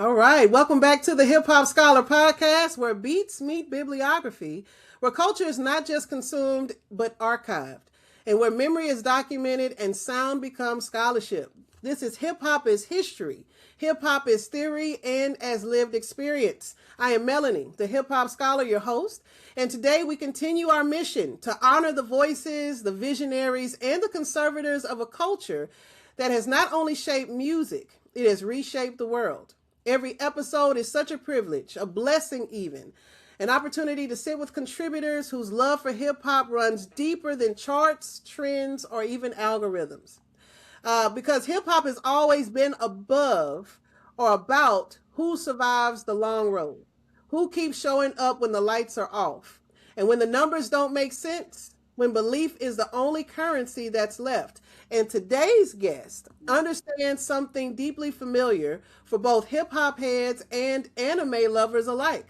All right, welcome back to the Hip Hop Scholar Podcast, where beats meet bibliography, where culture is not just consumed but archived, and where memory is documented and sound becomes scholarship. This is Hip Hop is History, Hip Hop is Theory, and as lived experience. I am Melanie, the Hip Hop Scholar, your host, and today we continue our mission to honor the voices, the visionaries, and the conservators of a culture that has not only shaped music, it has reshaped the world. Every episode is such a privilege, a blessing even, an opportunity to sit with contributors whose love for hip hop runs deeper than charts, trends, or even algorithms. Because hip hop has always been above or about who survives the long road, who keeps showing up when the lights are off, and when the numbers don't make sense, when belief is the only currency that's left. And today's guest understands something deeply familiar for both hip hop heads and anime lovers alike: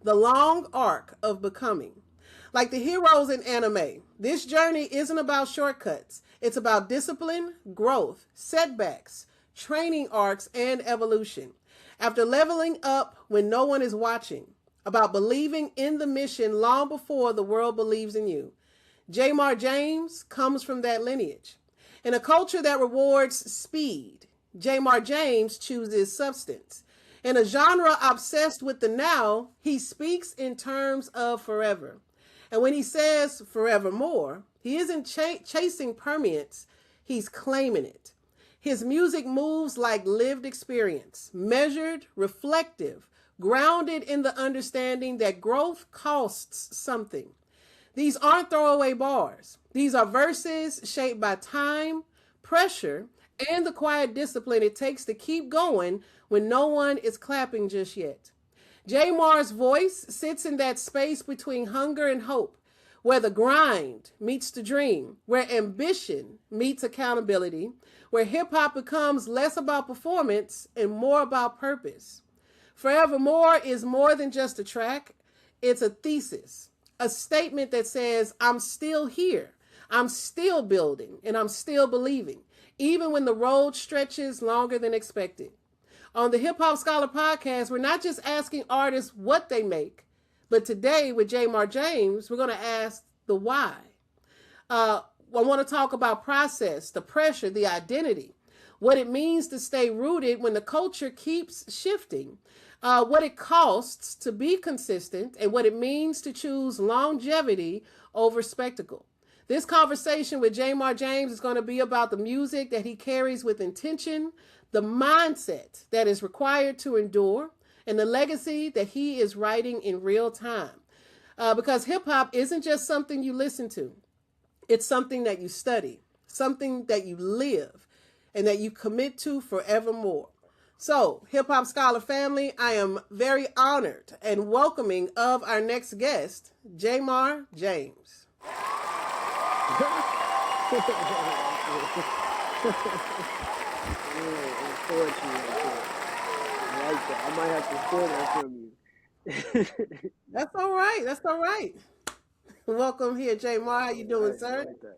the long arc of becoming. Like the heroes in anime, this journey isn't about shortcuts. It's about discipline, growth, setbacks, training arcs, and evolution. After leveling up when no one is watching, about believing in the mission long before the world believes in you. Jaymar Jamez comes from that lineage. In a culture that rewards speed, Jaymar Jamez chooses substance. In a genre obsessed with the now, he speaks in terms of forever. And when he says forevermore, he isn't chasing permanence, he's claiming it. His music moves like lived experience, measured, reflective, grounded in the understanding that growth costs something. These aren't throwaway bars. These are verses shaped by time, pressure, and the quiet discipline it takes to keep going when no one is clapping just yet. Jaymar's voice sits in that space between hunger and hope, where the grind meets the dream, where ambition meets accountability, where hip hop becomes less about performance and more about purpose. Forevermore is more than just a track, it's a thesis, a statement that says, I'm still here, I'm still building, and I'm still believing, even when the road stretches longer than expected. On the Hip Hop Scholar podcast, we're not just asking artists what they make, but today with Jaymar Jamez, we're going to ask the why. I want to talk about process, the pressure, the identity, what it means to stay rooted when the culture keeps shifting, what it costs to be consistent, and what it means to choose longevity over spectacle. This conversation with Jaymar Jamez is going to be about the music that he carries with intention, the mindset that is required to endure, and the legacy that he is writing in real time. Because hip hop isn't just something you listen to, it's something that you study, something that you live, and that you commit to forevermore. So, Hip Hop Scholar family, I am very honored and welcoming of our next guest, Jaymar Jamez. I like that. I might have to steal that from you. That's all right. That's all right. Welcome here, Jaymar. How you doing, I sir? like that.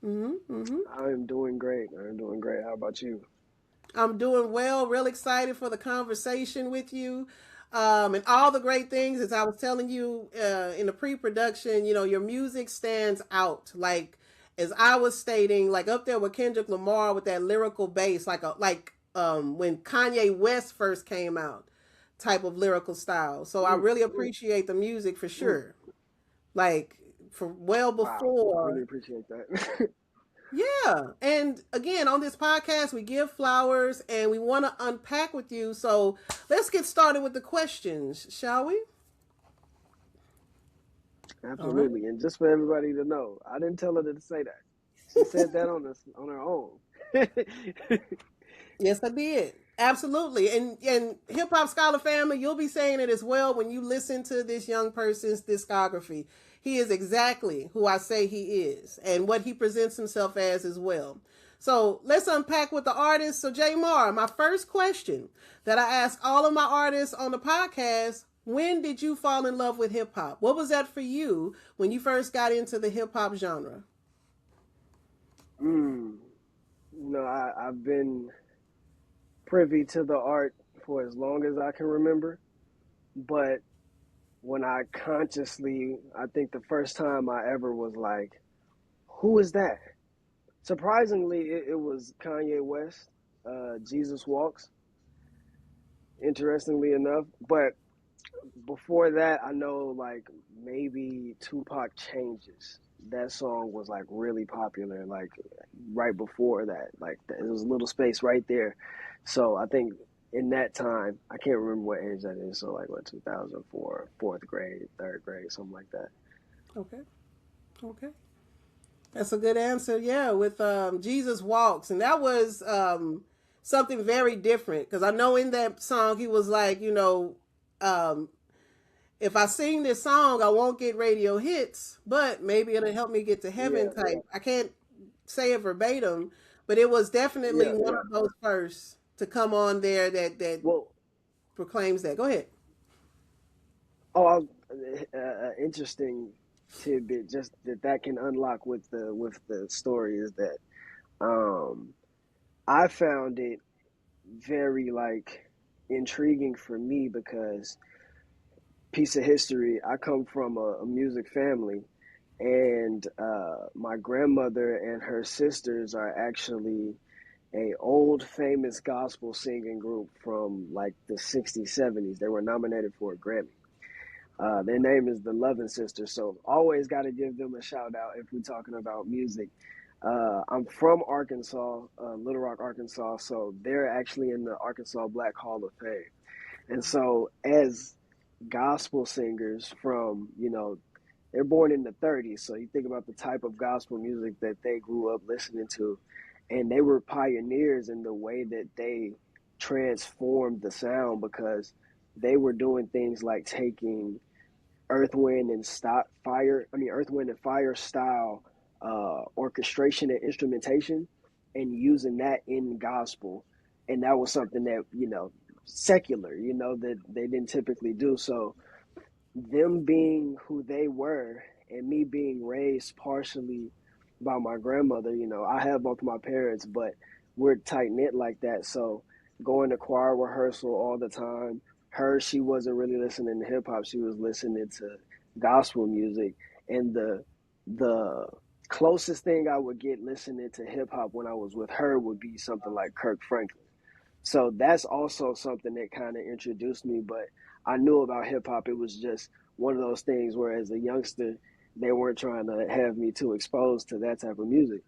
Mm-hmm, mm-hmm. I am doing great. I am doing great. How about you? I'm doing well. Real excited for the conversation with you, and all the great things. As I was telling you in the pre-production, your music stands out. Like as I was stating, like up there with Kendrick Lamar with that lyrical bass, when Kanye West first came out, type of lyrical style. So I Mm, really appreciate the music for mm. sure. Like for well Wow. I really before. appreciate that. Yeah. And again, on this podcast, we give flowers and we want to unpack with you. So let's get started with the questions, shall we? All right. Absolutely. And just for everybody to know, I didn't tell her to say that. She said that on her own. Yes, I did. Absolutely. And Hip Hop Scholar family, you'll be saying it as well when you listen to this young person's discography. He is exactly who I say he is and what he presents himself as well. So let's unpack with the artist. So Jaymar, my first question that I ask all of my artists on the podcast: when did you fall in love with hip hop? What was that for you when you first got into the hip hop genre? mm. I've been privy to the art for as long as I can remember. But when I consciously, I think the first time I ever was like, who is that? Surprisingly, it was Kanye West, Jesus Walks, interestingly enough. But before that, I know like maybe Tupac Changes. That song was like really popular, like right before that. Like there was a little space right there. So I think in that time, I can't remember what age that is. So like what 2004, fourth grade, third grade, something like that. Okay. Okay. That's a good answer. Yeah, with Jesus Walks. And that was something very different. Because I know in that song, he was like, um, if I sing this song, I won't get radio hits, but maybe it'll help me get to heaven Yeah, type. I can't say it verbatim, but it was definitely yeah, one yeah. of those first to come on there that Well, proclaims that. Go ahead. oh, interesting tidbit just that can unlock with the story is that um I found it very like intriguing for me because piece of history. I come from a music family, and my grandmother and her sisters are actually a old famous gospel singing group from like the 60s, 70s. They were nominated for a Grammy. Their name is the Loving Sisters, so always got to give them a shout out if we're talking about music. I'm from Arkansas, Little Rock, Arkansas, so they're actually in the Arkansas Black Hall of Fame. And so, as gospel singers from, they're born in the 30s, so you think about the type of gospel music that they grew up listening to, and they were pioneers in the way that they transformed the sound because they were doing things like taking Earth, Wind and Fire style orchestration and instrumentation, and using that in gospel, and that was something that secular, that they didn't typically do. So them being who they were, and me being raised partially by my grandmother, I have both of my parents, but we're tight knit like that. So going to choir rehearsal all the time. She wasn't really listening to hip hop. She was listening to gospel music. And the closest thing I would get listening to hip hop when I was with her would be something like Kirk Franklin. So that's also something that kind of introduced me. But I knew about hip hop. It was just one of those things where, as a youngster, they weren't trying to have me too exposed to that type of music.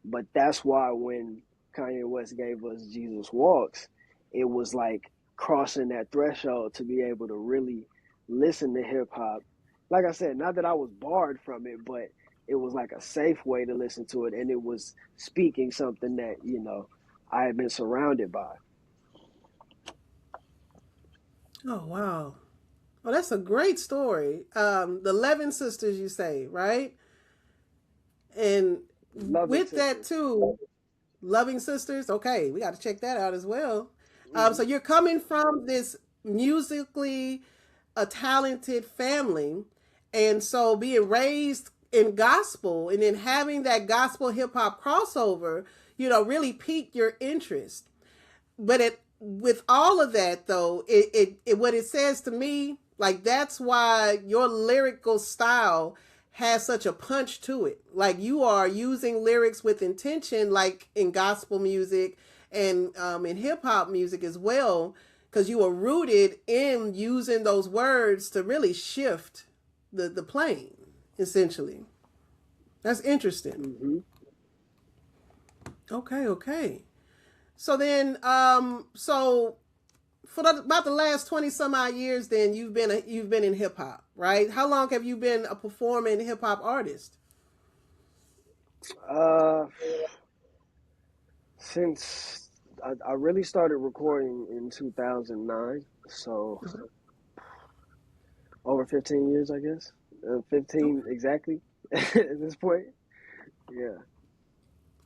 But that's why when Kanye West gave us Jesus Walks, it was like crossing that threshold to be able to really listen to hip hop. Like I said, not that I was barred from it, but it was like a safe way to listen to it. And it was speaking something that, I had been surrounded by. Oh wow. Well, that's a great story. The Levin sisters, you say, right? And Loving with that Sisters. too, Loving Sisters. Okay, we got to check that out as well. So Hmm. you're coming from this musically a talented family, and so being raised in gospel and then having that gospel hip hop crossover, really piqued your interest. But with all of that though, it what it says to me, like that's why your lyrical style has such a punch to it. Like you are using lyrics with intention, like in gospel music and in hip hop music as well, because you are rooted in using those words to really shift the plane, essentially. That's interesting. Hmm. Okay, okay. So then, so for about the last 20 some odd years, then you've been in hip hop, right? How long have you been a performing hip hop artist? Uh, since I really started recording in 2009, so over 15 years, I guess. 15 exactly at this point. Yeah.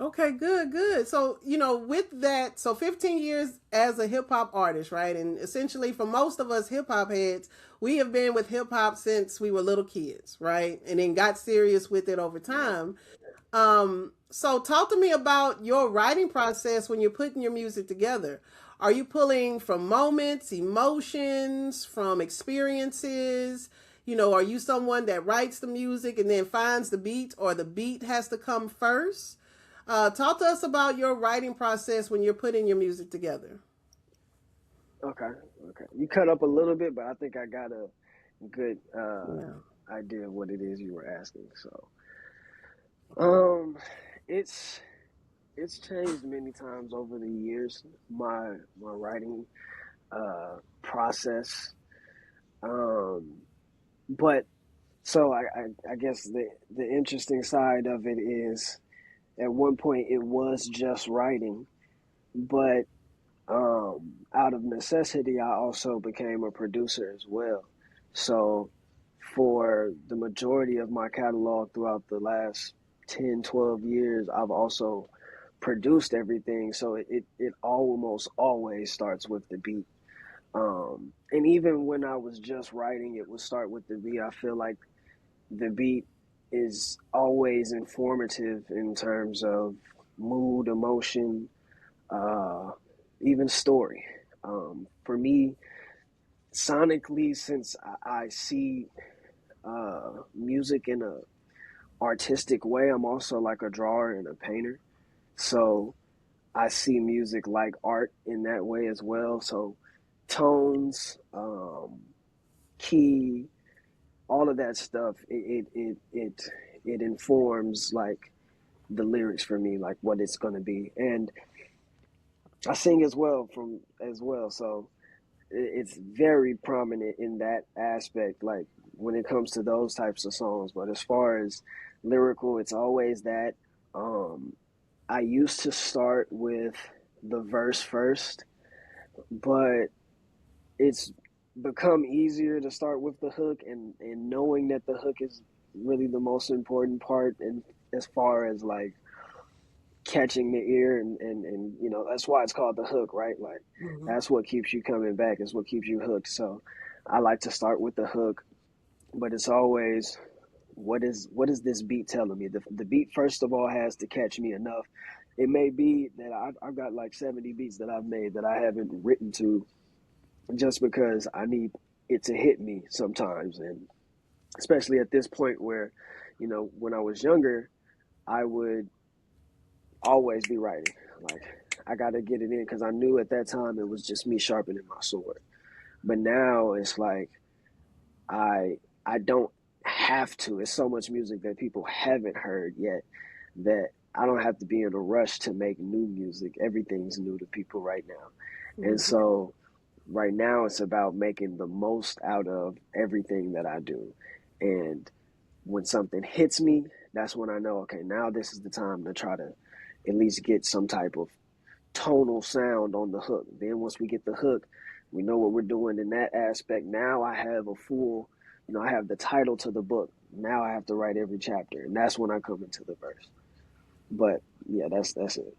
Okay, good, good. So, with that, so 15 years as a hip hop artist, right? And essentially, for most of us hip hop heads, we have been with hip hop since we were little kids, right? And then got serious with it over Right. time. So talk to me about your writing process when you're putting your music together. Are you pulling from moments, emotions, from experiences? Are you someone that writes the music and then finds the beat, or the beat has to come first? Talk to us about your writing process when you're putting your music together. Okay, okay. You cut up a little bit, but I think I got a good Yeah. idea of what it is you were asking. So, um, it's it's changed many times over the years. My writing process, um, but so I guess the interesting side of it is at one point it was just writing, but out of necessity, I also became a producer as well. So for the majority of my catalog throughout the last 10, 12 years, I've also produced everything. So it almost always starts with the beat. And even when I was just writing, it would start with the beat. I feel like the beat is always informative in terms of mood, emotion, uh, even story. For me, sonically, since I see music in a artistic way, I'm also like a drawer and a painter. So I see music like art in that way as well. So tones, key, all of that stuff, it informs like the lyrics for me, like what it's gonna be. And I sing as well as well, so it's very prominent in that aspect, like when it comes to those types of songs. But as far as lyrical, it's always that. Um, I used to start with the verse first, but it's become easier to start with the hook, and knowing that the hook is really the most important part, and as far as like catching the ear, and that's why it's called the hook, right? Like Mm-hmm. that's what keeps you coming back, is what keeps you hooked. So I like to start with the hook, but it's always what is this beat telling me? The beat first of all has to catch me enough. It may be that I've got like 70 beats that I've made that I haven't written to, just because I need it to hit me sometimes. And especially at this point where, when I was younger, I would always be writing. Like I got to get it in because I knew at that time it was just me sharpening my sword. But now it's like I I don't have to. It's so much music that people haven't heard yet that I don't have to be in a rush to make new music. Everything's new to people right now. And Mm-hmm. so right now it's about making the most out of everything that I do. And when something hits me, that's when I know, okay, now this is the time to try to at least get some type of tonal sound on the hook. Then once we get the hook, we know what we're doing in that aspect. Now I have a full, I have the title to the book. Now I have to write every chapter, and that's when I come into the verse. But yeah, that's it.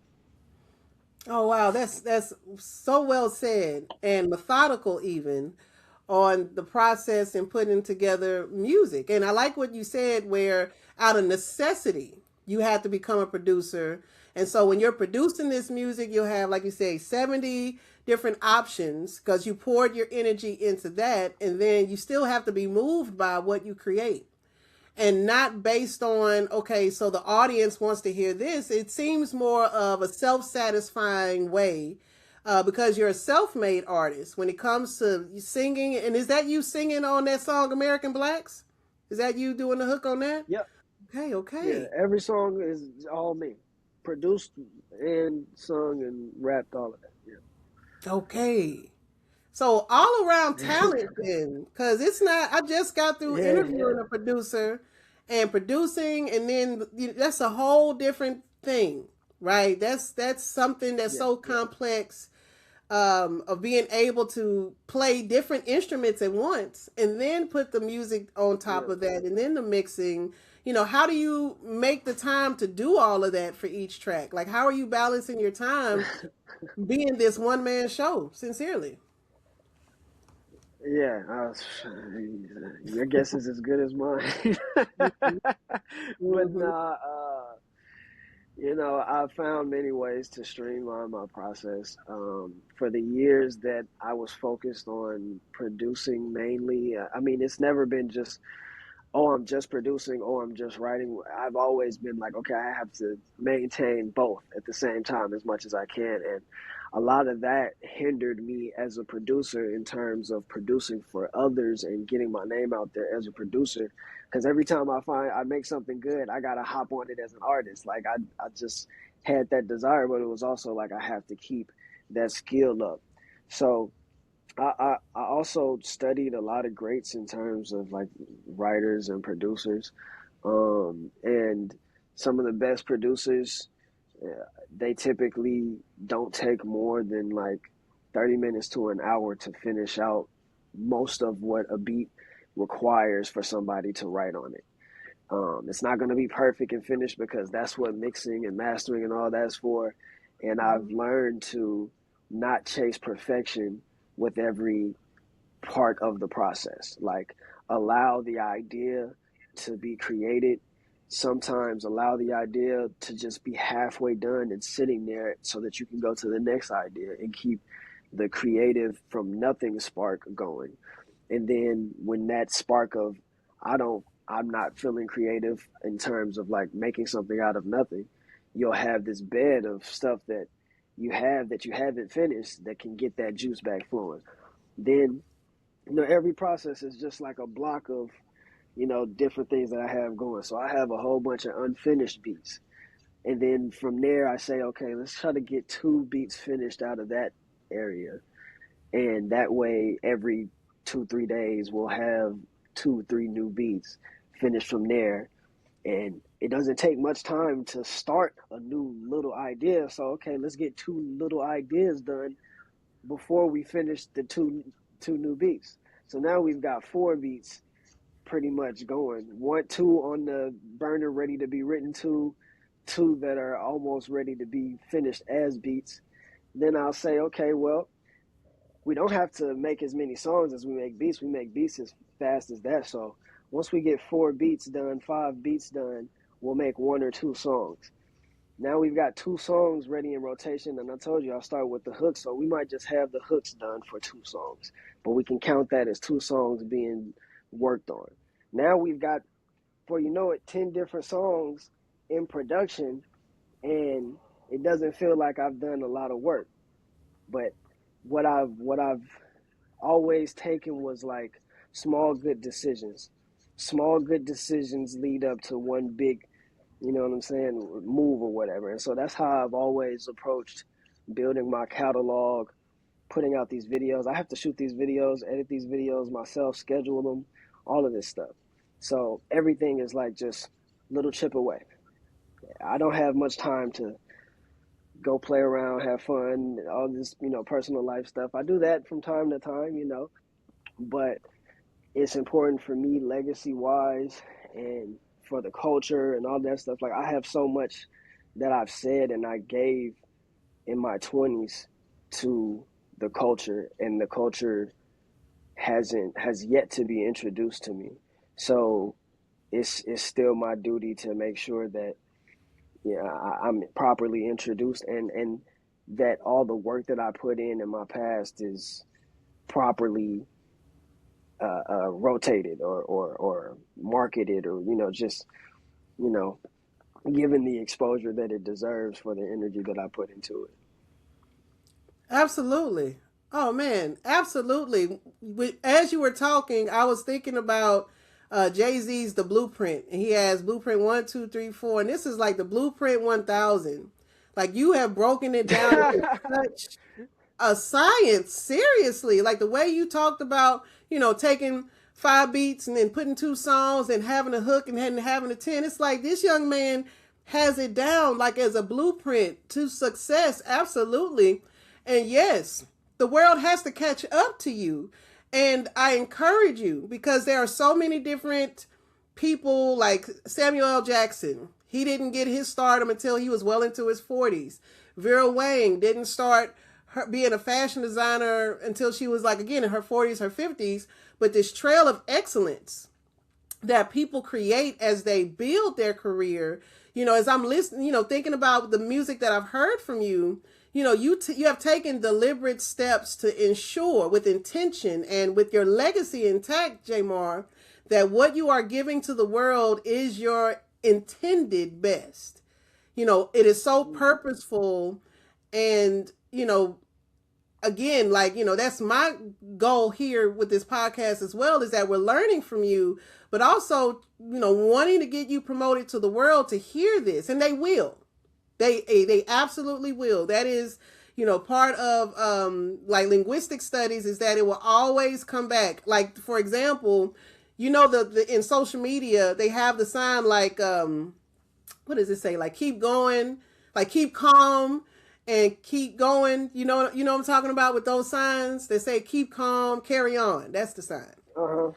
Oh wow, that's so well said and methodical even on the process and putting together music. And I like what you said where out of necessity you have to become a producer. And so when you're producing this music, you'll have, like you say, 70 different options because you poured your energy into that, and then you still have to be moved by what you create and not based on, okay, so the audience wants to hear this. It seems more of a self-satisfying way, because you're a self-made artist when it comes to singing. And is that you singing on that song American Blacks? Is that you doing the hook on that? Yep. Okay, Yeah. okay. Every song is all me, produced and sung and rapped, all of that. Okay. So all around talent then, because it's not. I just got through Yeah. interviewing a producer, and producing, and then that's a whole different thing, right? That's something that's Yeah. so Yeah. complex, of being able to play different instruments at once, and then put the music on top Yeah. of that, and then the mixing. How do you make the time to do all of that for each track? Like, how are you balancing your time being this one man show? Sincerely. Yeah, your guess is as good as mine. Mhm. But Mhm. nah, I've found many ways to streamline my process. For the years that I was focused on producing mainly, I mean, it's never been just, oh, I'm just producing, oh, I'm just writing. I've always been like, okay, I have to maintain both at the same time as much as I can. And a lot of that hindered me as a producer in terms of producing for others and getting my name out there as a producer. Because every time I find I make something good, I got to hop on it as an artist. Like, I just had that desire, but it was also like I have to keep that skill up. So, I also studied a lot of greats in terms of like writers and producers. And some of the best producers, they typically don't take more than like 30 minutes to an hour to finish out most of what a beat requires for somebody to write on it. It's not going to be perfect and finished because that's what mixing and mastering and all that's for. And I've learned to not chase perfection with every part of the process. Like, allow the idea to be created. Sometimes allow the idea to just be halfway done and sitting there so that you can go to the next idea and keep the creative from nothing spark going. And then when that spark of, I'm not feeling creative in terms of like making something out of nothing, you'll have this bed of stuff that you haven't finished that can get that juice back flowing. Then, every process is just like a block of, different things that I have going. So I have a whole bunch of unfinished beats. And then from there, I say, okay, let's try to get 2 beats finished out of that area. And that way, every 2, 3 days, we'll have 2, 3 new beats finished from there. And it doesn't take much time to start a new little idea. So, okay, let's get 2 little ideas done before we finish the two new beats. So now we've got 4 beats pretty much going. 2 on the burner ready to be written to, 2 that are almost ready to be finished as beats. Then I'll say, okay, well, we don't have to make as many songs as we make beats. We make beats as fast as that. So once we get 4 beats done, 5 beats done, we'll make 1 or 2 songs. Now we've got 2 songs ready in rotation, and I told you I'll start with the hooks, so we might just have the hooks done for 2 songs, but we can count that as 2 songs being worked on. Now we've got, before you know it, 10 different songs in production, and it doesn't feel like I've done a lot of work. But what I've always taken was like small good decisions. Small good decisions lead up to one big, you know what I'm saying, move or whatever. And so that's how I've always approached building my catalog, putting out these videos. I have to shoot these videos, edit these videos myself, schedule them, all of this stuff. So everything is like just little chip away. I don't have much time to go play around, have fun, all this, personal life stuff. I do that from time to time, but it's important for me legacy wise and for the culture and all that stuff. Like, I have so much that I've said and I gave in my 20s to the culture, and the culture has yet to be introduced to me. So it's still my duty to make sure that I'm properly introduced, and that all the work that I put in my past is properly rotated or marketed, or just you know given the exposure that it deserves for the energy that I put into it. Absolutely. Oh man, absolutely. As you were talking, I was thinking about Jay-Z's The Blueprint, and he has Blueprint 1, 2, 3, 4, and this is like the Blueprint 1000. Like, you have broken it down into such a science, seriously. Like the way you talked about, taking 5 beats and then putting 2 songs and having a hook and then having a 10. It's like this young man has it down like as a blueprint to success. Absolutely. And yes, the world has to catch up to you. And I encourage you, because there are so many different people, like Samuel L. Jackson. He didn't get his stardom until he was well into his 40s. Vera Wang didn't start being a fashion designer until she was, like, again, in her 40s, her 50s. But this trail of excellence that people create as they build their career, as I'm listening, thinking about the music that I've heard from you, you have taken deliberate steps to ensure with intention and with your legacy intact, Jaymar, that what you are giving to the world is your intended best. It is so purposeful, and, again, like, that's my goal here with this podcast as well, is that we're learning from you, but also, wanting to get you promoted to the world to hear this. And they will. They absolutely will. That is, part of like linguistic studies, is that it will always come back. Like, for example, the in social media, they have the sign like, what does it say? Like, keep going, like keep calm and keep going. You know what I'm talking about with those signs? They say keep calm, carry on. That's the sign. Uh-huh.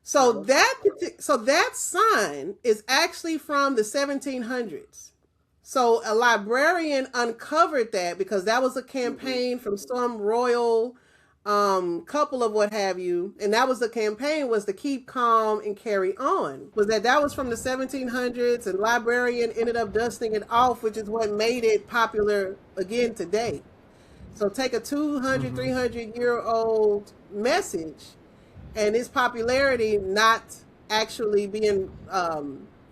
So that sign is actually from the 1700s. So a librarian uncovered that, because that was a campaign from some royal couple of what have you, and that was the campaign, was to keep calm and carry on. That was from the 1700s, and librarian ended up dusting it off, which is what made it popular again today. So take a 200, 300-year-old message and its popularity not actually being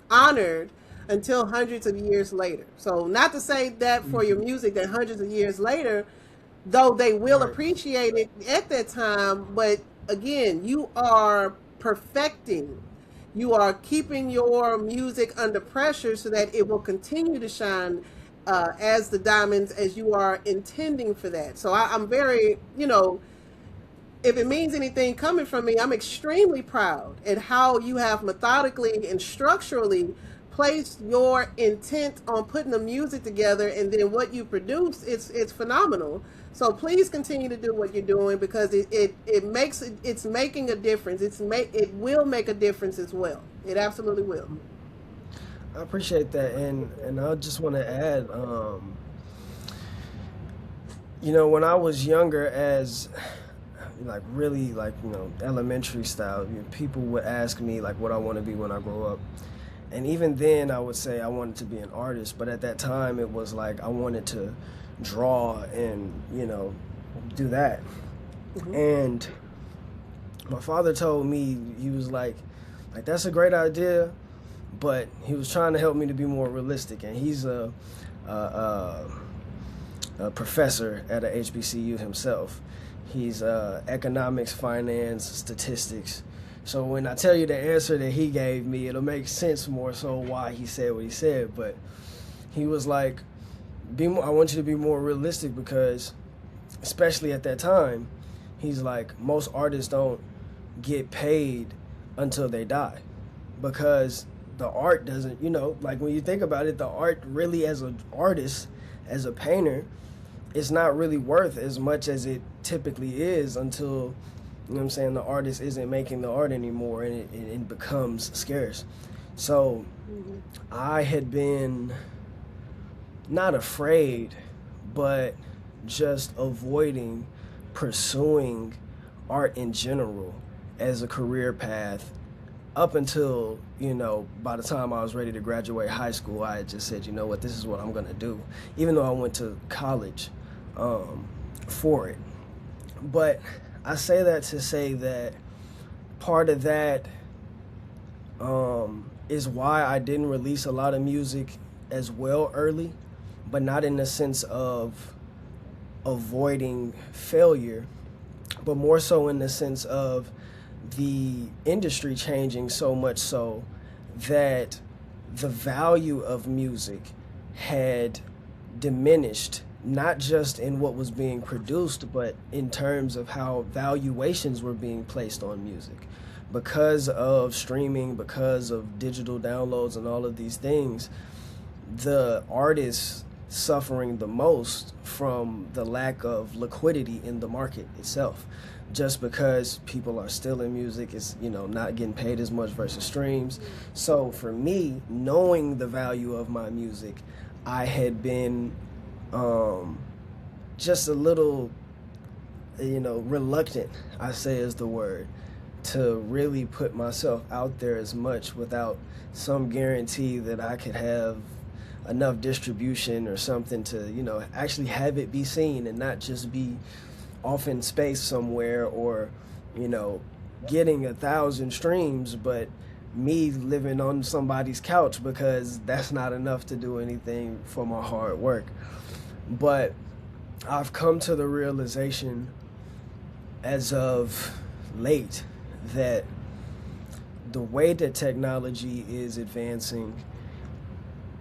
honored until hundreds of years later. So not to say that for your music that hundreds of years later, though they will appreciate it at that time, but again, you are perfecting, you are keeping your music under pressure so that it will continue to shine as the diamonds as you are intending for that. So I'm very, if it means anything coming from me, I'm extremely proud at how you have methodically and structurally placed your intent on putting the music together, and then what you produce, it's phenomenal. So please continue to do what you're doing, because it's making a difference. It will make a difference as well. It absolutely will. I appreciate that, and I just want to add, when I was younger, as like really like elementary style, people would ask me like what I want to be when I grow up, and even then I would say I wanted to be an artist. But at that time, it was like I wanted to draw and do that. And my father told me, he was like that's a great idea, but he was trying to help me to be more realistic. And he's a professor at a HBCU himself. He's economics, finance, statistics. So when I tell you the answer that he gave me, it'll make sense more so why he said what he said. But he was like, I want you to be more realistic, because especially at that time, he's like, most artists don't get paid until they die, because the art doesn't, like when you think about it, the art really, as an artist, as a painter, it's not really worth as much as it typically is until, the artist isn't making the art anymore, and it becomes scarce. So I had been not afraid, but just avoiding pursuing art in general as a career path up until, by the time I was ready to graduate high school. I had just said, what, this is what I'm going to do, even though I went to college for it. But I say that to say that part of that is why I didn't release a lot of music as well early, but not in the sense of avoiding failure, but more so in the sense of the industry changing so much so that the value of music had diminished, not just in what was being produced, but in terms of how valuations were being placed on music. Because of streaming, because of digital downloads and all of these things, the artists suffering the most from the lack of liquidity in the market itself. Just because people are still in music, it's not getting paid as much versus streams. So for me, knowing the value of my music, I had been just a little reluctant, I say is the word, to really put myself out there as much without some guarantee that I could have enough distribution or something to, actually have it be seen and not just be off in space somewhere, or, getting 1,000 streams, but me living on somebody's couch, because that's not enough to do anything for my hard work. But I've come to the realization as of late that the way that technology is advancing,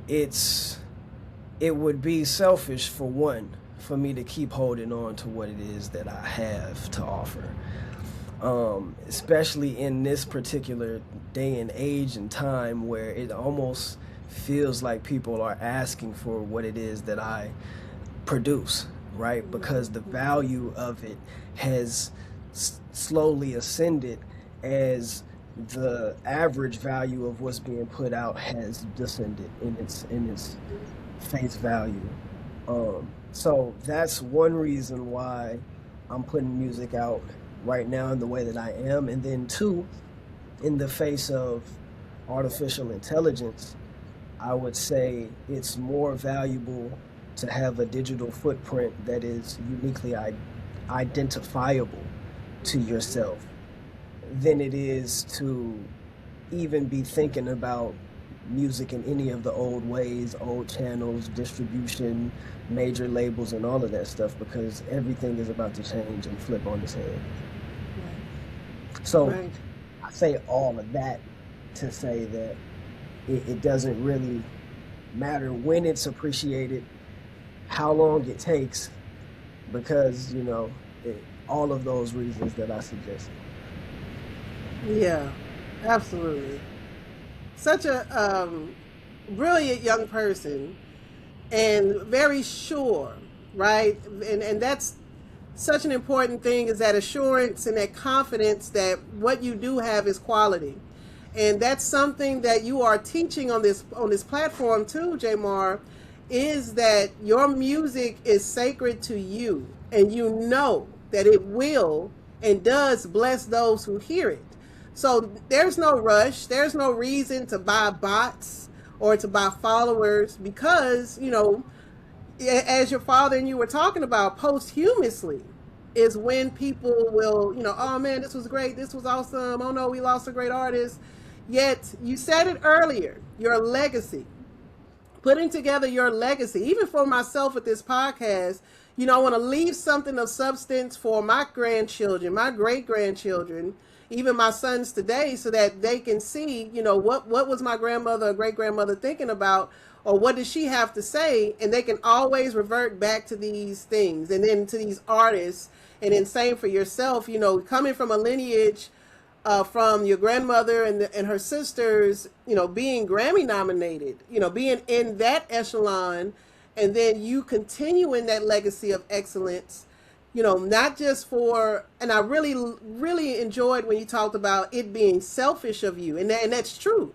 it would be selfish, for one, for me to keep holding on to what it is that I have to offer. Especially in this particular day and age and time where it almost feels like people are asking for what it is that I produce, right? Because the value of it has slowly ascended as the average value of what's being put out has descended in its face value. So that's one reason why I'm putting music out right now in the way that I am. And then two, in the face of artificial intelligence, I would say it's more valuable to have a digital footprint that is uniquely identifiable to yourself than it is to even be thinking about music in any of the old ways, old channels, distribution, major labels, and all of that stuff, because everything is about to change and flip on its head. So Right. I say all of that to say that it doesn't really matter when it's appreciated, how long it takes, because, all of those reasons that I suggested. Yeah, absolutely. Such a brilliant young person, and very sure, right? And that's such an important thing, is that assurance and that confidence that what you do have is quality. And that's something that you are teaching on this platform too, Jaymar, is that your music is sacred to you, and you know that it will and does bless those who hear it. So there's no rush, there's no reason to buy bots or to buy followers, because as your father and you were talking about, posthumously is when people will, oh man, this was great, this was awesome, oh no, we lost a great artist. Yet you said it earlier, your legacy, putting together your legacy, even for myself with this podcast, I want to leave something of substance for my grandchildren, my great grandchildren, even my sons today, so that they can see, what was my grandmother or great grandmother thinking about, or what does she have to say, and they can always revert back to these things and then to these artists. And then same for yourself, coming from a lineage from your grandmother and her sisters, being Grammy nominated, being in that echelon, and then you continuing that legacy of excellence, not just for, and I really, really enjoyed when you talked about it being selfish of you, and that's true.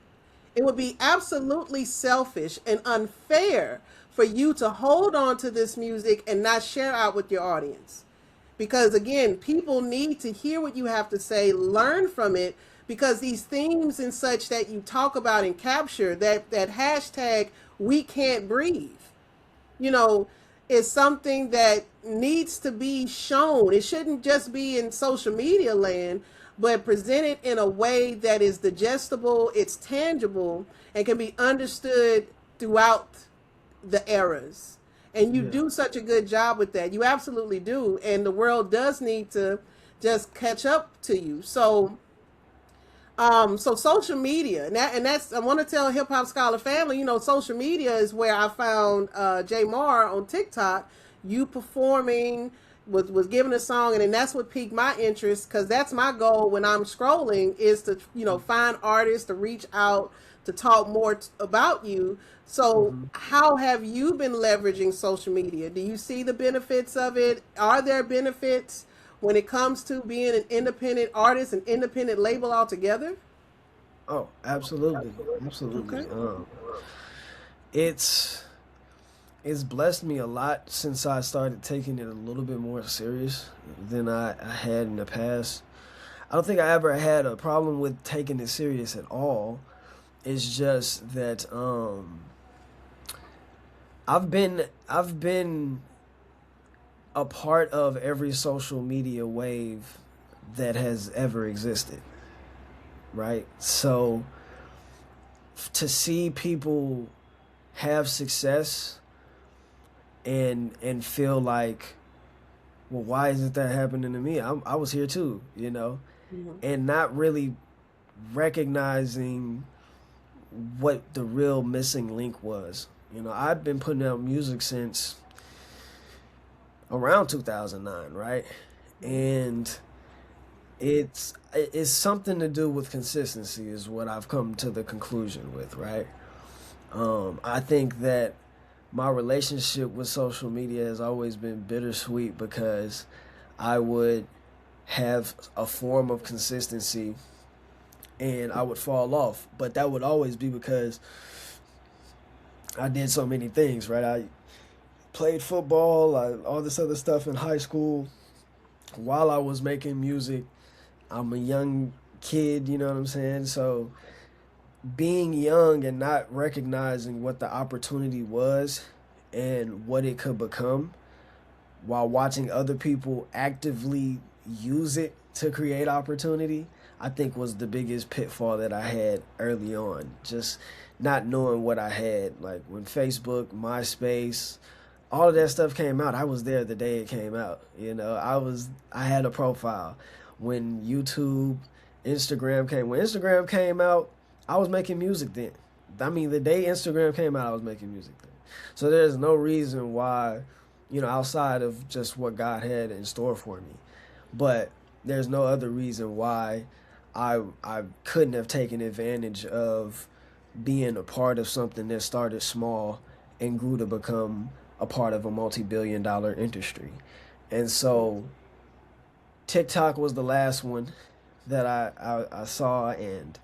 It would be absolutely selfish and unfair for you to hold on to this music and not share out with your audience. Because again, people need to hear what you have to say, learn from it, because these themes and such that you talk about and capture, that hashtag we can't breathe, is something that needs to be shown. It shouldn't just be in social media land, but presented in a way that is digestible, it's tangible, and can be understood throughout the eras. And you do such a good job with that. You absolutely do. And the world does need to just catch up to you. So so social media, and that's, I want to tell Hip Hop Scholar family, social media is where I found Jaymar on TikTok. You performing, was giving a song, and then that's what piqued my interest, because that's my goal when I'm scrolling, is to find artists, to reach out, to talk more about you. So how have you been leveraging social media? Do you see the benefits of it? Are there benefits when it comes to being an independent artist, an independent label altogether? Oh, absolutely, absolutely. Okay. It's blessed me a lot since I started taking it a little bit more serious than I had in the past. I don't think I ever had a problem with taking it serious at all. It's just that I've been a part of every social media wave that has ever existed, right? So to see people have success and feel like, well, why isn't that happening to me? I was here too, you know, Mhm. and not really recognizing what the real missing link was. You know, I've been putting out music since around 2009, right? And it's something to do with consistency is what I've come to the conclusion with, right? I think that my relationship with social media has always been bittersweet because I would have a form of consistency and I would fall off, but that would always be because I did so many things, right? I played football, all this other stuff in high school while I was making music. I'm a young kid, you know what I'm saying? So being young and not recognizing what the opportunity was and what it could become while watching other people actively use it to create opportunity, I think was the biggest pitfall that I had early on. Just not knowing what I had. Like when Facebook, MySpace, all of that stuff came out, I was there the day it came out. You know, I had a profile. When YouTube, when Instagram came out, I was making music then. I mean, the day Instagram came out, I was making music then. So there's no reason why, you know, outside of just what God had in store for me. But there's no other reason why I couldn't have taken advantage of being a part of something that started small and grew to become a part of a multi-billion-dollar industry. And so TikTok was the last one that I saw, and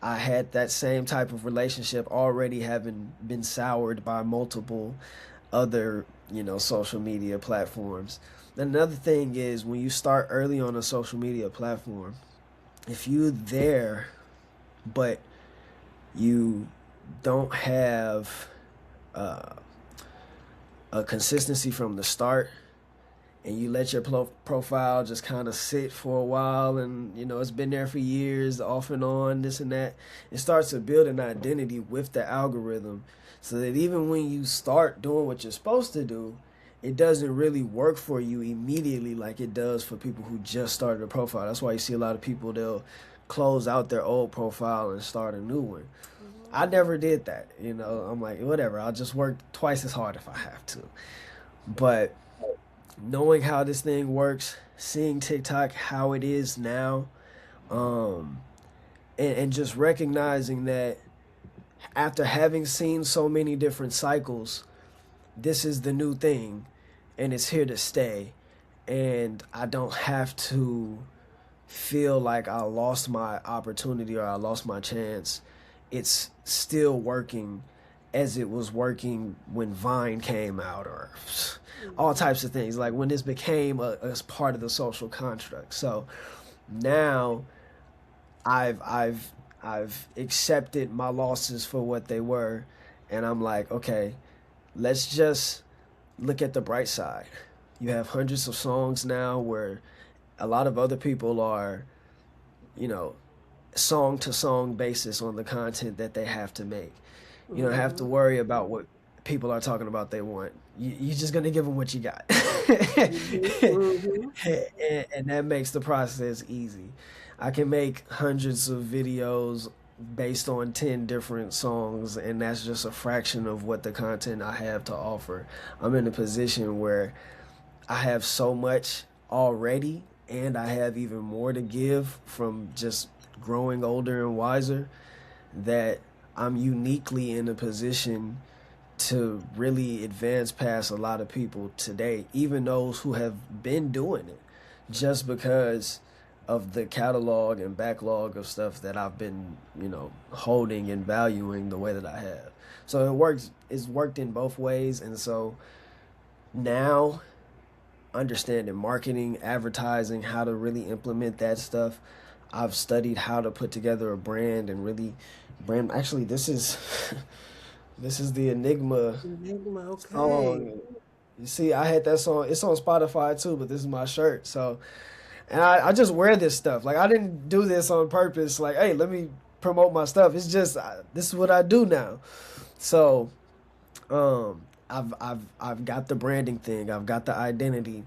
I had that same type of relationship already having been soured by multiple other, you know, social media platforms. Another thing is when you start early on a social media platform, if you're there but you don't have uh, a consistency from the start, and you let your profile just kind of sit for a while, and you know it's been there for years off and on, this and that, it starts to build an identity with the algorithm, so that even when you start doing what you're supposed to do, it doesn't really work for you immediately like it does for people who just started a profile. That's why you see a lot of people, they'll close out their old profile and start a new one. I never did that, you know. I'm like, whatever, I'll just work twice as hard if I have to. But knowing how this thing works, seeing TikTok how it is now, and just recognizing that after having seen so many different cycles, this is the new thing and it's here to stay. And I don't have to feel like I lost my opportunity or I lost my chance. It's still working as it was working when Vine came out, or all types of things, like when this became a part of the social construct. So now I've accepted my losses for what they were, and I'm like, okay, let's just look at the bright side. You have hundreds of songs now where a lot of other people are, you know, song to song basis on the content that they have to make. You don't have to worry about what people are talking about they want. You're just going to give them what you got. Mm-hmm. And that makes the process easy. I can make hundreds of videos based on 10 different songs, and that's just a fraction of what the content I have to offer. I'm in a position where I have so much already, and I have even more to give from just growing older and wiser, that I'm uniquely in a position to really advance past a lot of people today, even those who have been doing it, just because of the catalog and backlog of stuff that I've been, you know, holding and valuing the way that I have. So it's worked in both ways. And so now understanding marketing, advertising, how to really implement that stuff. I've studied how to put together a brand and really brand. Actually, this is this is the Enigma Enigma, okay. song. You see, I had that song. It's on Spotify too, but this is my shirt. So, and I just wear this stuff. Like I didn't do this on purpose. Like, hey, let me promote my stuff. It's just this is what I do now. So, I've got the branding thing. I've got the identity,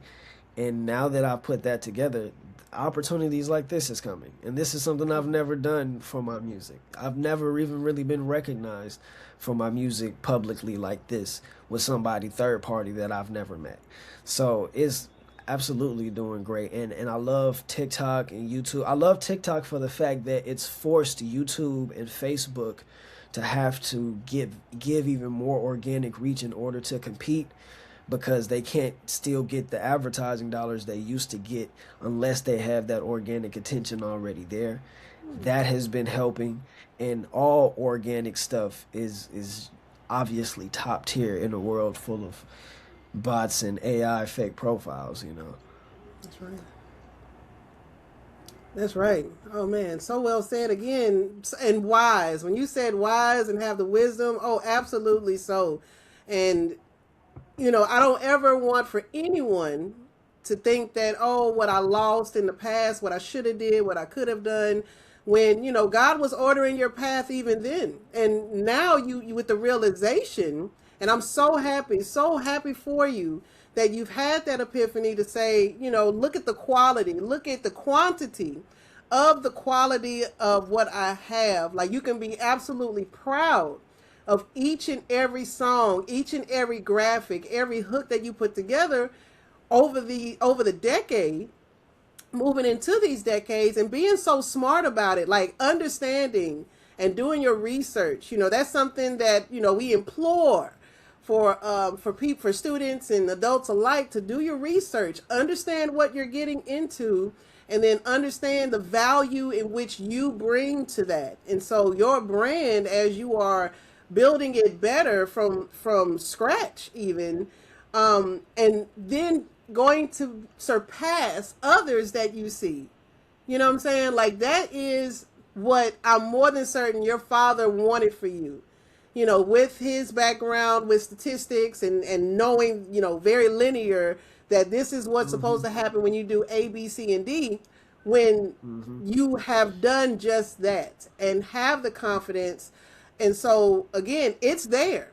and now that I put that together, opportunities like this is coming. And this is something I've never done for my music. I've never even really been recognized for my music publicly like this with somebody third party that I've never met. So it's absolutely doing great. And I love TikTok and YouTube. I love TikTok for the fact that it's forced YouTube and Facebook to have to give even more organic reach in order to compete, because they can't still get the advertising dollars they used to get unless they have that organic attention already there. That has been helping, and all organic stuff is obviously top tier in a world full of bots and AI fake profiles, you know. That's right. That's right. Oh man, so well said again. And wise. When you said wise and have the wisdom, oh, absolutely so. And I don't ever want for anyone to think that, oh, what I lost in the past, what I should have did, what I could have done, when, God was ordering your path even then. And now you with the realization, and I'm so happy for you that you've had that epiphany to say, look at the quality, look at the quantity of the quality of what I have. Like, you can be absolutely proud of each and every song, each and every graphic, every hook that you put together over the decade, moving into these decades, and being so smart about it, like understanding and doing your research. That's something that we implore for students and adults alike, to do your research, understand what you're getting into, and then understand the value in which you bring to that. And so your brand, as you are building it better from scratch even, and then going to surpass others that you see. You know what I'm saying? Like, that is what I'm more than certain your father wanted for you. With his background with statistics and knowing, very linear, that this is what's supposed to happen when you do A, B, C, and D. When you have done just that and have the confidence. And so, again, it's there.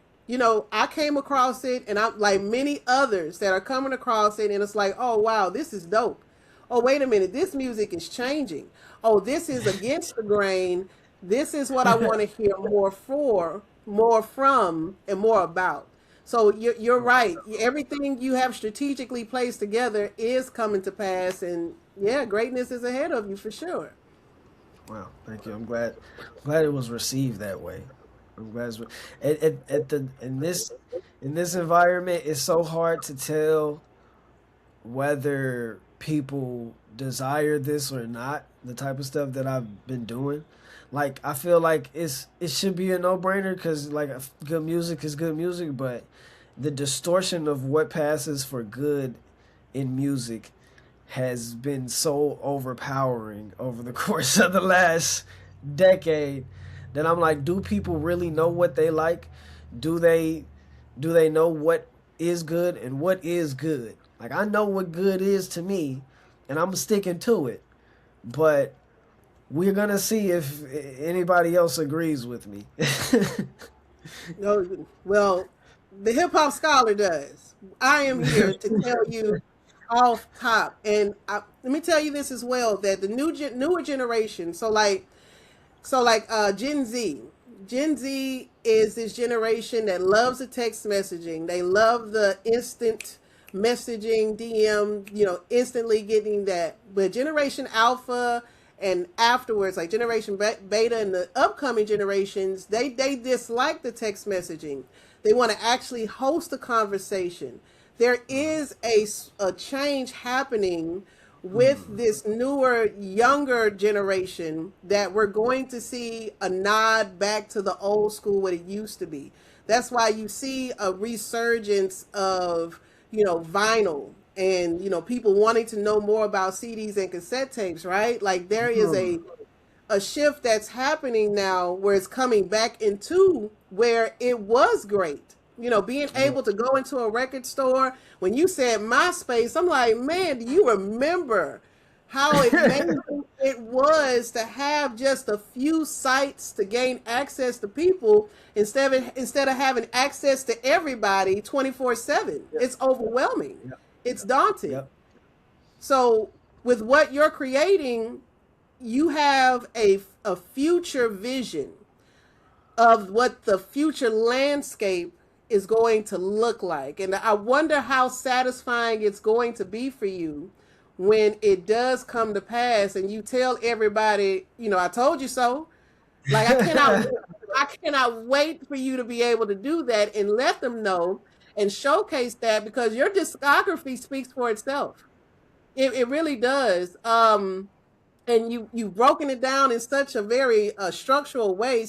I came across it, and I'm like many others that are coming across it, and it's like, oh, wow, this is dope. Oh, wait a minute, this music is changing. Oh, this is against the grain. This is what I want to hear more from, and more about. So you're right. Everything you have strategically placed together is coming to pass, and yeah, greatness is ahead of you for sure. Wow, thank you. I'm glad it was received that way. I'm glad at the in this environment, it's so hard to tell whether people desire this or not. The type of stuff that I've been doing, like I feel like it should be a no brainer, because like good music is good music, but the distortion of what passes for good in music has been so overpowering over the course of the last decade that I'm like, do people really know what they like? Do they know what is good and what is good? Like, I know what good is to me, and I'm sticking to it. But we're gonna see if anybody else agrees with me. No, well, the hip hop scholar does. I am here to tell you off top, and let me tell you this as well, that the newer generation. So like Gen Z is this generation that loves the text messaging. They love the instant messaging, DM, instantly getting that. But Generation Alpha and afterwards, like Generation Beta and the upcoming generations, they dislike the text messaging. They want to actually host a conversation. There is a change happening with this newer, younger generation, that we're going to see a nod back to the old school, what it used to be. That's why you see a resurgence of, vinyl and people wanting to know more about CDs and cassette tapes, right? Like there is a shift that's happening now where it's coming back into where it was great. Being able to go into a record store. When you said MySpace, I'm like, man, do you remember how amazing it was to have just a few sites to gain access to people instead of having access to everybody 24/7? It's overwhelming. It's daunting. So with what you're creating, you have a future vision of what the future landscape is going to look like. And I wonder how satisfying it's going to be for you when it does come to pass and you tell everybody, I told you so. Like I cannot wait for you to be able to do that and let them know and showcase that, because your discography speaks for itself. It really does. And you've broken it down in such a very structural way.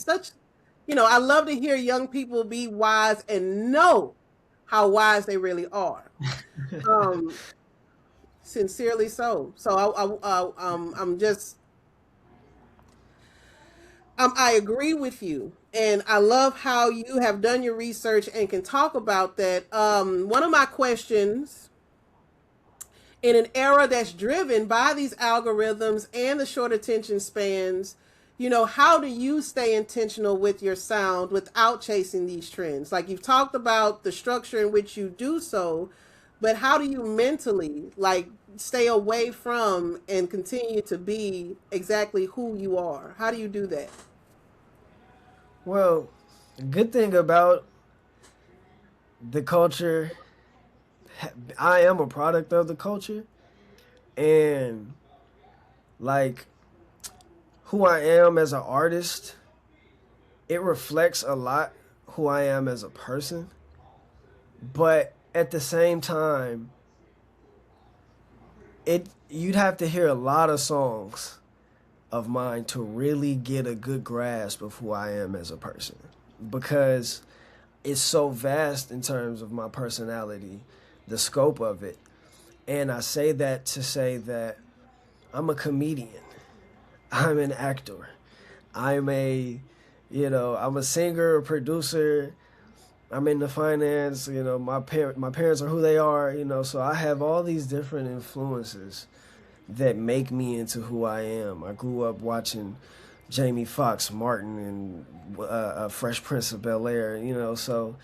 I love to hear young people be wise and know how wise they really are. Sincerely so. So I agree with you, and I love how you have done your research and can talk about that. One of my questions, in an era that's driven by these algorithms and the short attention spans, how do you stay intentional with your sound without chasing these trends? Like you've talked about the structure in which you do so, but how do you mentally stay away from and continue to be exactly who you are? How do you do that? Well, the good thing about the culture, I am a product of the culture, and who I am as an artist, it reflects a lot who I am as a person. But at the same time, you'd have to hear a lot of songs of mine to really get a good grasp of who I am as a person, because it's so vast in terms of my personality, the scope of it. And I say that to say that I'm a comedian. I'm an actor. I'm I'm a singer, a producer. I'm in the finance. My parents are who they are. So I have all these different influences that make me into who I am. I grew up watching Jamie Foxx, Martin, and Fresh Prince of Bel-Air. So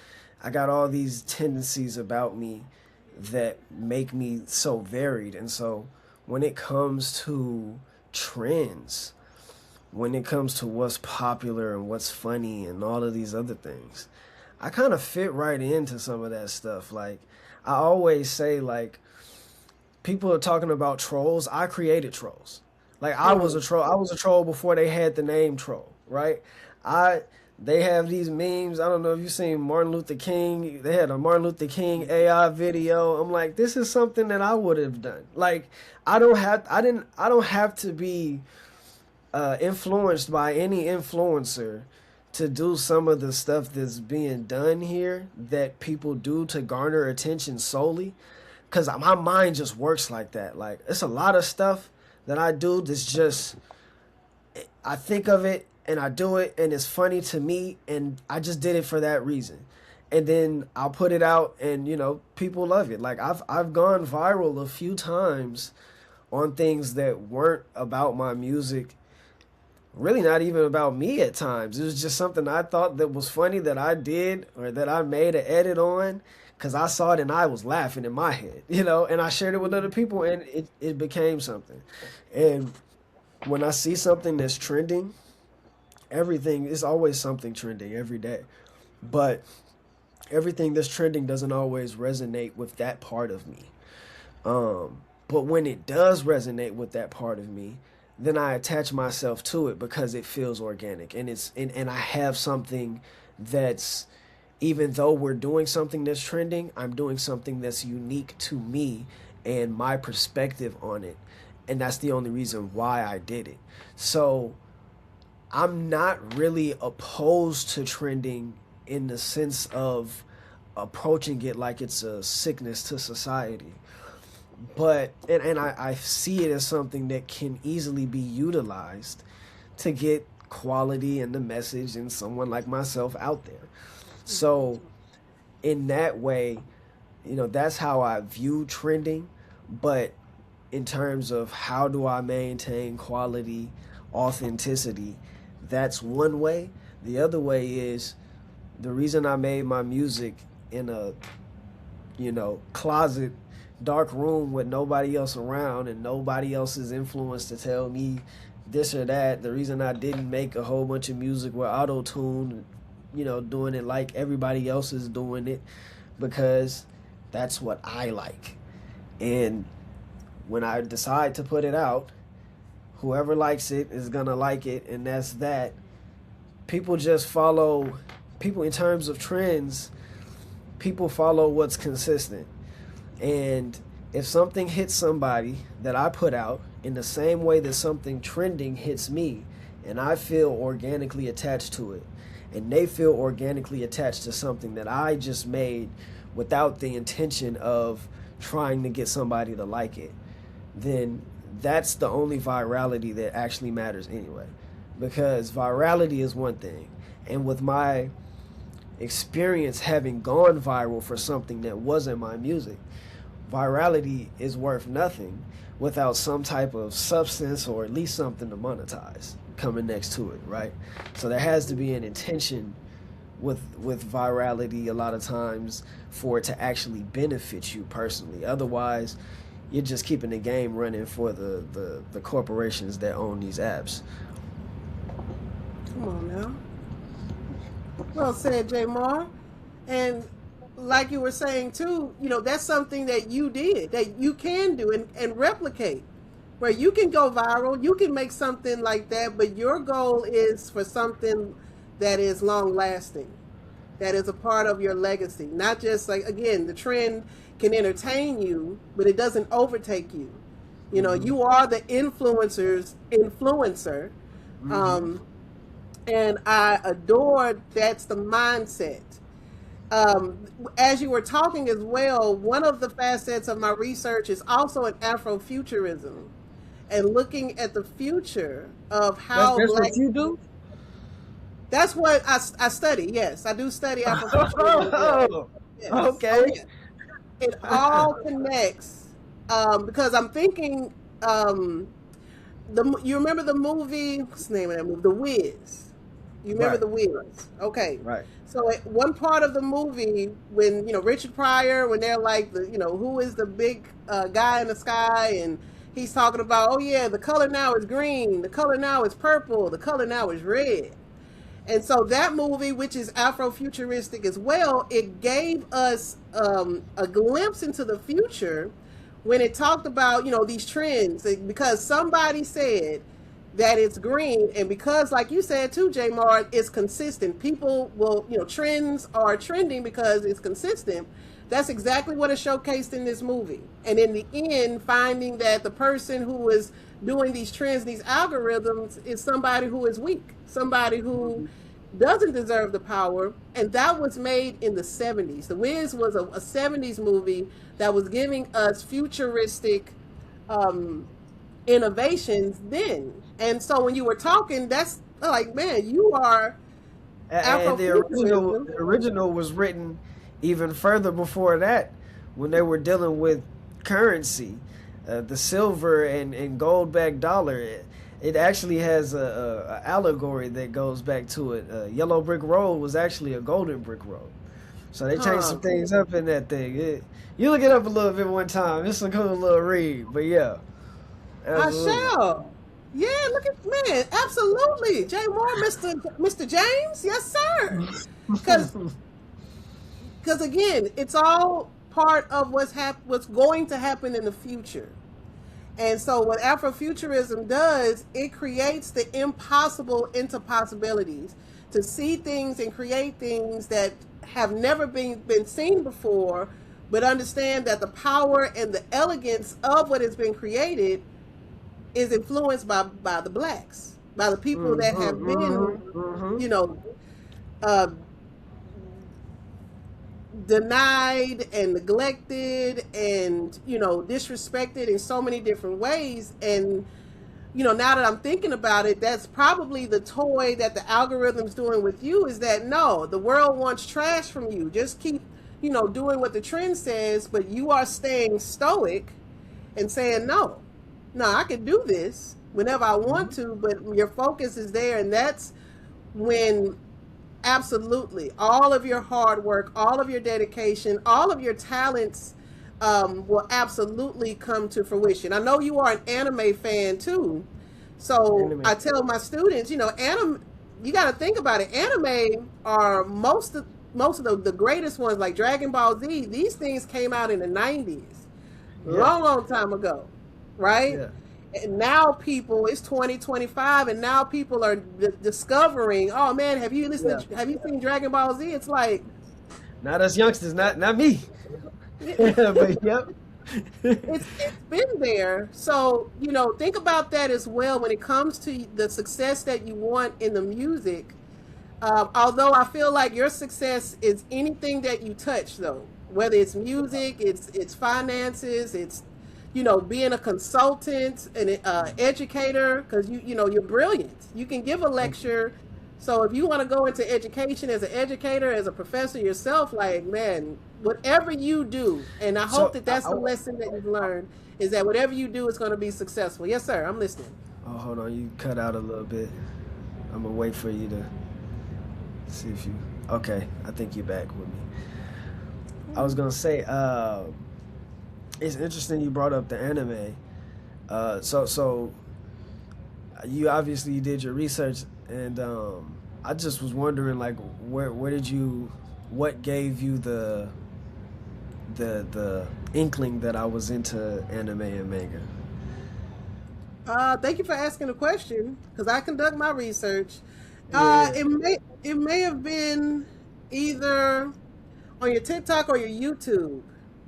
I got all these tendencies about me that make me so varied. And so when it comes to trends, when it comes to what's popular and what's funny and all of these other things, I kind of fit right into some of that stuff. Like I always say, people are talking about trolls. I created trolls. I was a troll. I was a troll before they had the name troll, right? They have these memes. I don't know if you've seen Martin Luther King. They had a Martin Luther King AI video. I'm like, this is something that I would have done. I don't have to be influenced by any influencer to do some of the stuff that's being done here that people do to garner attention solely, because my mind just works like that. It's a lot of stuff that I do that's just, I think of it and I do it and it's funny to me and I just did it for that reason. And then I'll put it out and, people love it. I've gone viral a few times on things that weren't about my music, really not even about me at times. It was just something I thought that was funny that I did or that I made an edit on because I saw it and I was laughing in my head, and I shared it with other people and it became something. And when I see something that's trending, everything is always something trending every day. But everything that's trending doesn't always resonate with that part of me. But when it does resonate with that part of me, then I attach myself to it because it feels organic and and I have something that's, even though we're doing something that's trending, I'm doing something that's unique to me and my perspective on it. And that's the only reason why I did it. So I'm not really opposed to trending in the sense of approaching it like it's a sickness to society. But and I see it as something that can easily be utilized to get quality and the message and someone like myself out there. So in that way, that's how I view trending. But in terms of how do I maintain quality, authenticity, that's one way. The other way is the reason I made my music in a, closet, dark room with nobody else around and nobody else's influence to tell me this or that. The reason I didn't make a whole bunch of music with auto tune, doing it like everybody else is doing it, because that's what I like. And when I decide to put it out, whoever likes it is gonna like it, and that's that. People just follow, people in terms of trends, people follow what's consistent. And if something hits somebody that I put out in the same way that something trending hits me, and I feel organically attached to it, and they feel organically attached to something that I just made without the intention of trying to get somebody to like it, then that's the only virality that actually matters anyway. Because virality is one thing. And with my experience having gone viral for something that wasn't my music, virality is worth nothing without some type of substance or at least something to monetize coming next to it, right? So there has to be an intention with virality a lot of times for it to actually benefit you personally. Otherwise, you're just keeping the game running for the corporations that own these apps. Come on now. Well said, Jaymar. And like you were saying too, that's something that you did, that you can do and replicate, where you can go viral, you can make something like that, but your goal is for something that is long lasting, that is a part of your legacy. Not just like, again, the trend can entertain you, but it doesn't overtake you. You are the influencer. And I adored that's the mindset. As you were talking as well, one of the facets of my research is also in Afrofuturism and looking at the future of how That's Black. what you do? That's what I study. Yes, I do study Afrofuturism. Oh, Yes. okay. Oh, yeah. It all connects because I'm thinking. You remember the movie? What's the name of that movie? The Wiz. You remember Right. The Wiz? Okay. Right. So at one part of the movie, when Richard Pryor, when they're like who is the big guy in the sky, and he's talking about, oh yeah, the color now is green, the color now is purple, the color now is red. And so that movie, which is Afrofuturistic as well, it gave us a glimpse into the future when it talked about, these trends, because somebody said that it's green, and because, like you said too, Jaymar, it's consistent. People will, trends are trending because it's consistent. That's exactly what is showcased in this movie. And in the end, finding that the person who is doing these trends, these algorithms, is somebody who is weak, somebody who doesn't deserve the power. And that was made in the 70s. The Wiz was a 70s movie that was giving us futuristic innovations then. And so when you were talking, that's like, man, you are And the original was written even further before that, when they were dealing with currency, the silver and gold backed dollar. It actually has a allegory that goes back to it. Yellow Brick Road was actually a golden brick road. So they changed some things up in that thing. You look it up a little bit one time. It's a cool little read. But yeah. Absolutely. I shall. Yeah, look at, man, absolutely. Jaymar, Mr. James, yes, sir. Because again, it's all part of what's going to happen in the future. And so what Afrofuturism does, it creates the impossible into possibilities, to see things and create things that have never been seen before, but understand that the power and the elegance of what has been created is influenced by the blacks, by the people that have been, denied and neglected and, you know, disrespected in so many different ways. And, you know, now that I'm thinking about it, that's probably the toy that the algorithm's doing with you, is that no, the world wants trash from you. Just keep, you know, doing what the trend says, but you are staying stoic and saying, no, I can do this whenever I want to, but your focus is there. And that's when absolutely all of your hard work, all of your dedication, all of your talents will absolutely come to fruition. I know you are an anime fan too. So I tell my students, you know, you got to think about it. Anime are most of the greatest ones, like Dragon Ball Z. These things came out in the 90s, long time ago, right? Yeah. And now people, it's 2025, and now people are discovering, oh man, have you listened have you seen Dragon Ball Z? It's like, not us youngsters, not me. But yep. It's been there. So, you know, think about that as well when it comes to the success that you want in the music. Although I feel like your success is anything that you touch, though, whether it's music, it's finances, it's, you know, being a consultant, an educator, because you know, you're brilliant. You can give a lecture. So if you want to go into education as an educator, as a professor yourself, like, man, whatever you do, and I hope that's the lesson that you've learned, is that whatever you do is going to be successful. Yes, sir. I'm listening. Oh, hold on. You cut out a little bit. I'm going to wait for you to see if you... Okay. I think you're back with me. I was going to say, it's interesting you brought up the anime. So you obviously did your research, and I just was wondering, like, what gave you the inkling that I was into anime and manga? Thank you for asking the question, because I conduct my research. It may have been either on your TikTok or your YouTube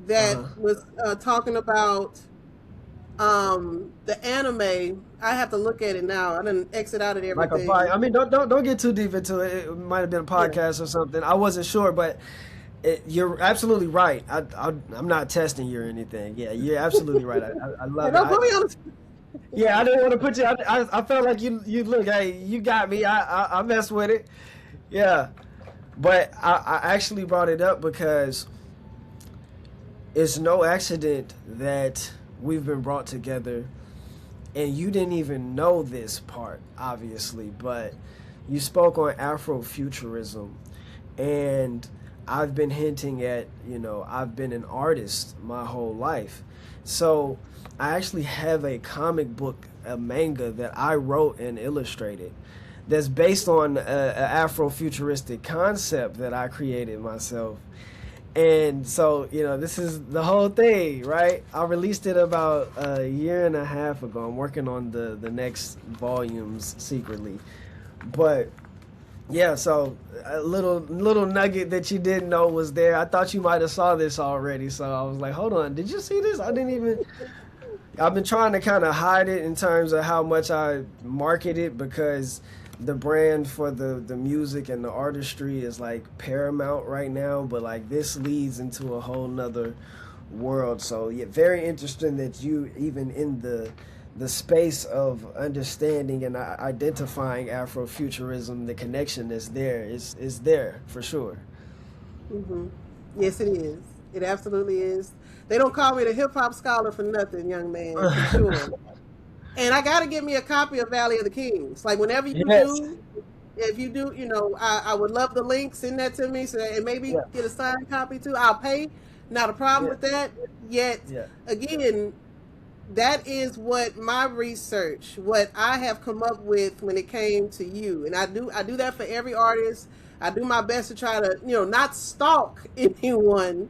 that was talking about the anime. I have to look at it now. I didn't exit out of everything. I mean, don't get too deep into it. It might have been a podcast or something. I wasn't sure, but you're absolutely right. I'm not testing you or anything. Yeah, you're absolutely right. I love it. Don't put me on the... Yeah, I didn't want to put you. I felt like you look. Hey, you got me. I mess with it. Yeah, but I actually brought it up because it's no accident that we've been brought together, and you didn't even know this part, obviously, but you spoke on Afrofuturism, and I've been hinting at, you know, I've been an artist my whole life. So I actually have a comic book, a manga that I wrote and illustrated that's based on an Afrofuturistic concept that I created myself. And so, you know, this is the whole thing, right? I released it about a year and a half ago. I'm working on the next volumes secretly. But yeah, so a little nugget that you didn't know was there. I thought you might have saw this already. So I was like, hold on, did you see this? I've been trying to kind of hide it in terms of how much I market it, because the brand for the music and the artistry is like paramount right now, but like this leads into a whole nother world. So yeah, very interesting that you, even in the space of understanding and identifying Afrofuturism, the connection is there for sure. Mm-hmm. Yes, it is. It absolutely is. They don't call me the hip hop scholar for nothing, young man, for sure. And I got to get me a copy of Valley of the Kings. Like, whenever you do, if you do, you know, I would love the link. Send that to me, and maybe get a signed copy too. I'll pay. Not a problem with that. Yet, again, that is what my research, what I have come up with when it came to you. And I do that for every artist. I do my best to try to, you know, not stalk anyone,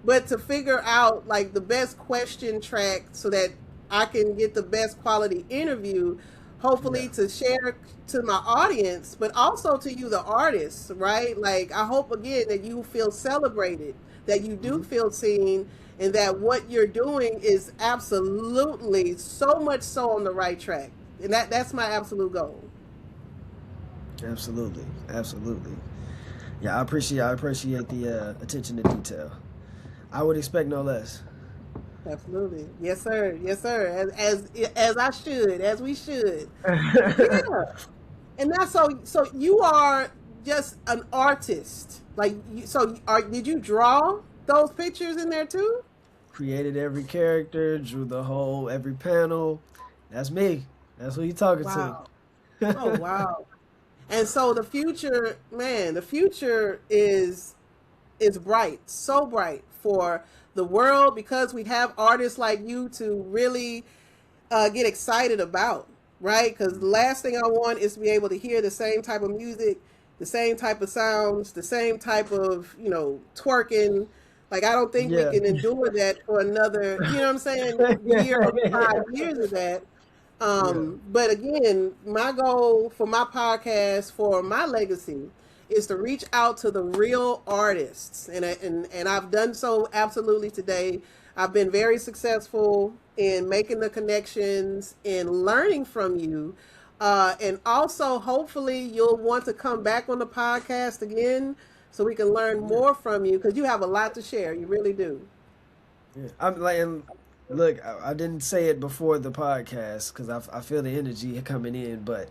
but to figure out like the best question track so that I can get the best quality interview, hopefully to share to my audience, but also to you, the artists, right? Like, I hope, again, that you feel celebrated, that you do feel seen, and that what you're doing is absolutely so much so on the right track. And that's my absolute goal. Absolutely. Yeah, I appreciate the attention to detail. I would expect no less. Absolutely. Yes, sir. Yes, sir. As I should, as we should. Yeah. And that's so you are just an artist. Like did you draw those pictures in there too? Created every character, drew the whole every panel. That's me. That's who you talking to. Wow. Oh wow. And so the future, man, the future is bright, so bright for the world because we have artists like you to really get excited about, right? Because the last thing I want is to be able to hear the same type of music, the same type of sounds, the same type of, twerking. Like, I don't think we Yeah. can endure that for another, you know what I'm saying, year or 5 years of that. Yeah. But again, my goal for my podcast, for my legacy, is to reach out to the real artists, and I've done so absolutely today. I've been very successful in making the connections and learning from you, and also hopefully you'll want to come back on the podcast again so we can learn Yeah. more from you because you have a lot to share. You really do. Yeah. I'm like, and look, I didn't say it before the podcast because I feel the energy coming in, but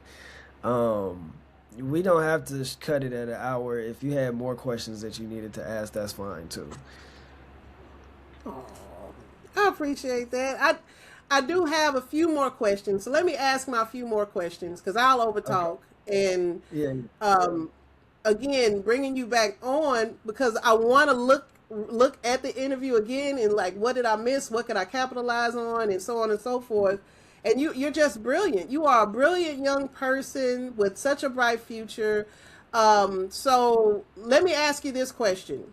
um, we don't have to cut it at an hour. If you had more questions that you needed to ask, that's fine too. Oh, I appreciate that. I do have a few more questions, so let me ask my few more questions because I'll Okay. overtalk. And Yeah. um, again, bringing you back on because I want to look at the interview again and like, what did I miss? What could I capitalize on? And so on and so forth. And you're just brilliant. You are a brilliant young person with such a bright future. So let me ask you this question: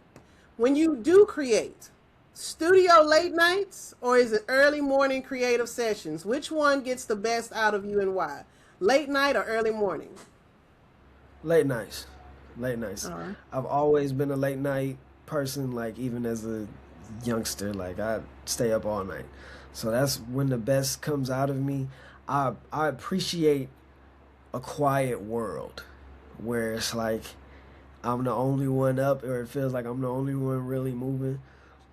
when you do create, studio late nights or is it early morning creative sessions? Which one gets the best out of you and why? Late night or early morning? Late nights. Late nights. All right. I've always been a late night person, like even as a youngster, like I stay up all night. So that's when the best comes out of me. I appreciate a quiet world where it's like I'm the only one up or it feels like I'm the only one really moving.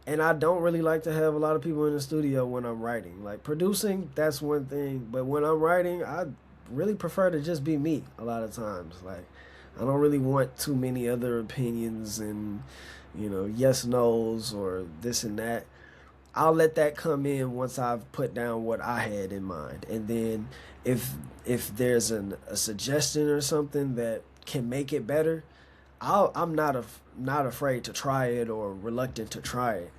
And I don't really like to have a lot of people in the studio when I'm writing. Like producing, that's one thing, but when I'm writing, I really prefer to just be me a lot of times. Like I don't really want too many other opinions and yes nos or this and that. I'll let that come in once I've put down what I had in mind. And then if there's a suggestion or something that can make it better, I'm not afraid to try it or reluctant to try it.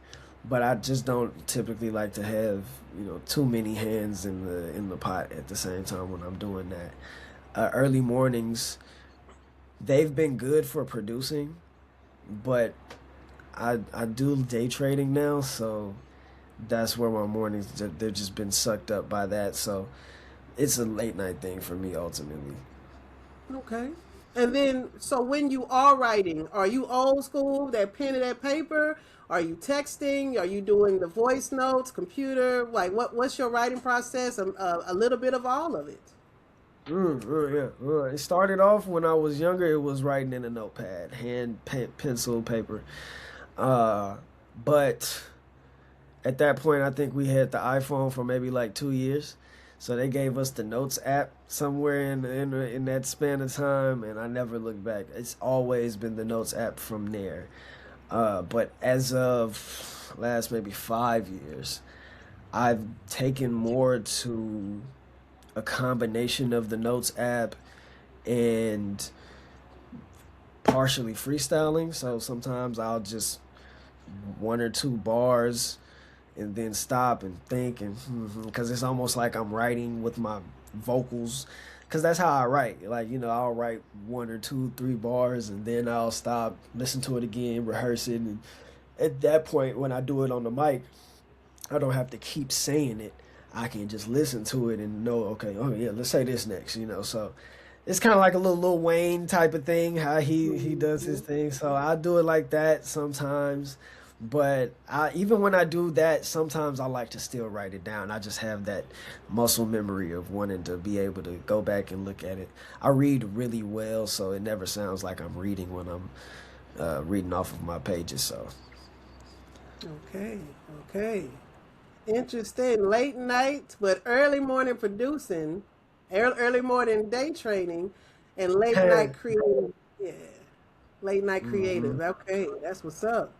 But I just don't typically like to have too many hands in the pot at the same time when I'm doing that. Early mornings, they've been good for producing, but I do day trading now, so that's where my mornings they've just been sucked up by that. So it's a late night thing for me ultimately. Okay. And then, so when you are writing, are you old school, that pen and that paper? Are you texting? Are you doing the voice notes, computer? Like, what's your writing process? A little bit of all of it. Yeah. It started off when I was younger. It was writing in a notepad, pencil, paper. Uh, but at that point, I think we had the iPhone for maybe like 2 years. So they gave us the Notes app somewhere in that span of time, and I never looked back. It's always been the Notes app from there. But as of last maybe 5 years, I've taken more to a combination of the Notes app and partially freestyling. So sometimes I'll just one or two bars and then stop and think and because it's almost like I'm writing with my vocals because that's how I write. Like I'll write one or two, three bars and then I'll stop, listen to it again, rehearse it, and at that point when I do it on the mic, I don't have to keep saying it. I can just listen to it and know, okay, oh yeah, let's say this next. So it's kind of like a little Lil Wayne type of thing, how he does his Mhm. thing. So I do it like that sometimes. But even when I do that, sometimes I like to still write it down. I just have that muscle memory of wanting to be able to go back and look at it. I read really well, so it never sounds like I'm reading when I'm reading off of my pages. So Okay, okay. Interesting. Late night, but early morning producing, early morning day trading, and late night creative. Yeah, late night creative. hmm Okay, that's what's up.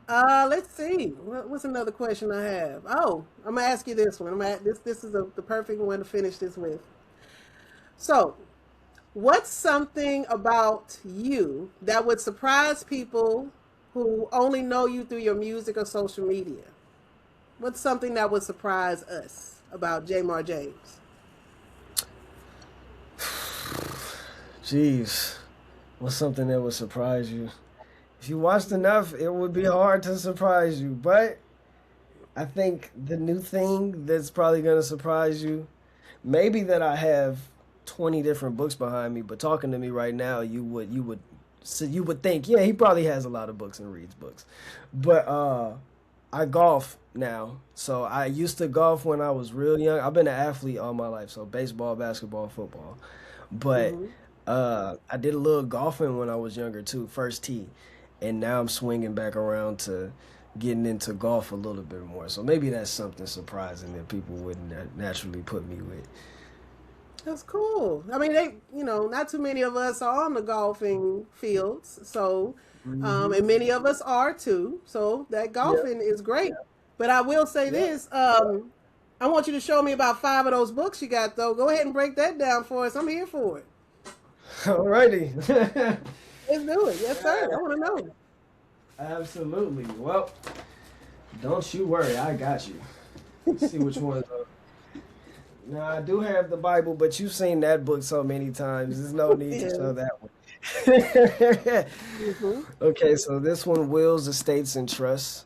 Let's see. What's another question I have? Oh, I'm gonna ask you this one. This is the perfect one to finish this with. So, what's something about you that would surprise people who only know you through your music or social media? What's something that would surprise us about Jaymar Jamez? jeez, what's something that would surprise you? If you watched enough, it would be hard to surprise you. But I think the new thing that's probably gonna surprise you, maybe that I have 20 different books behind me, but talking to me right now, you would think, yeah, he probably has a lot of books and reads books. But I golf now. So I used to golf when I was real young. I've been an athlete all my life, so baseball, basketball, football. But Hmm. I did a little golfing when I was younger too, first tee, and now I'm swinging back around to getting into golf a little bit more. So maybe that's something surprising that people wouldn't naturally put me with. That's cool. I mean, not too many of us are on the golfing fields, so, Hmm and many of us are too. So that Yep. golfing is great. But I will say Yep. this: I want you to show me about five of those books you got, though. Go ahead and break that down for us. I'm here for it. Alrighty. Let's do it. Yes, sir. I want to know. Absolutely. Well, don't you worry, I got you. Let's see which one. Now I do have the Bible, but you've seen that book so many times. There's no need to Yeah. show that one. Hmm. Okay, so this one, wills, estates, and trusts.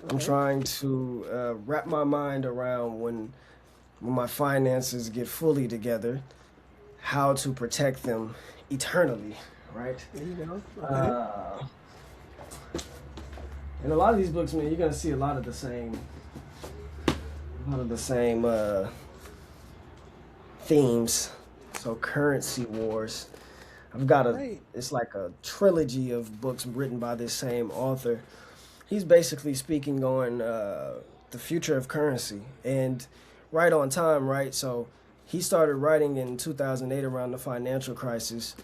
I'm Okay. trying to wrap my mind around when my finances get fully together, how to protect them eternally, right? There you go. Okay. Uh, and a lot of these books, man, you're gonna see a lot of the same themes. So currency wars. I've got Great. it's like a trilogy of books written by this same author. He's basically speaking on the future of currency and right on time, right? So he started writing in 2008 around the financial crisis.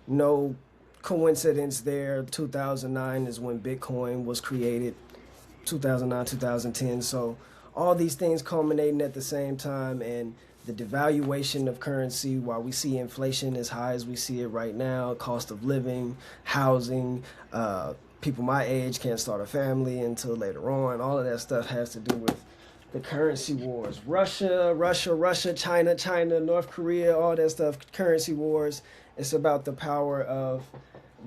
No coincidence there. 2009 is when Bitcoin was created, 2009, 2010. So all these things culminating at the same time, and the devaluation of currency while we see inflation as high as we see it right now, cost of living, housing, people my age can't start a family until later on. All of that stuff has to do with the currency wars. Russia, China, North Korea, all that stuff, currency wars. It's about the power of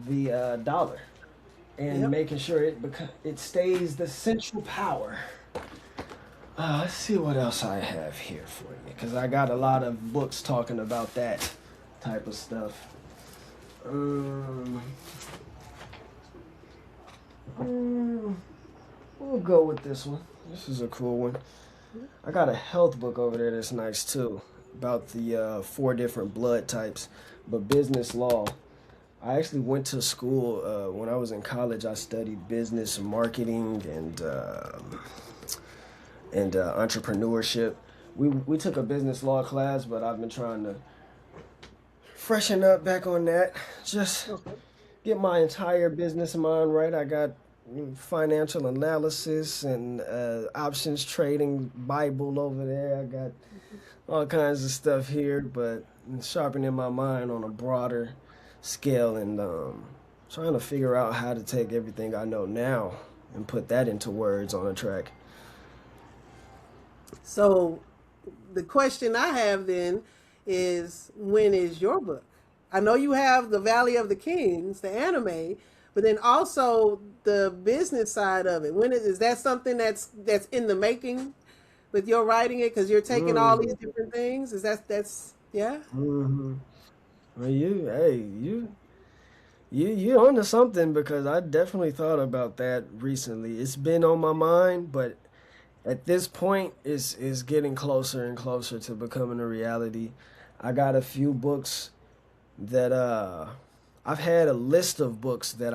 the dollar and Yep. making sure it stays the central power. Let's see what else I have here for you, because I got a lot of books talking about that type of stuff. Um, mm, we'll go with this one. This is a cool one. I got a health book over there that's nice too, about the four different blood types, but business law. I actually went to school when I was in college. I studied business, marketing, and entrepreneurship. We took a business law class, but I've been trying to freshen up back on that. Just Okay. get my entire business mind right. I got financial analysis and options trading Bible over there. I got all kinds of stuff here, but sharpening my mind on a broader scale and trying to figure out how to take everything I know now and put that into words on a track. So the question I have then is, when is your book? I know you have the Valley of the Kings, the anime, but then also the business side of it. When is that something that's in the making with your writing it, because you're taking all these Mm-hmm. different things? Is that's yeah? Mm-hmm. Well, you onto something, because I definitely thought about that recently. It's been on my mind, but at this point is getting closer and closer to becoming a reality. I got a few books that I've had a list of books that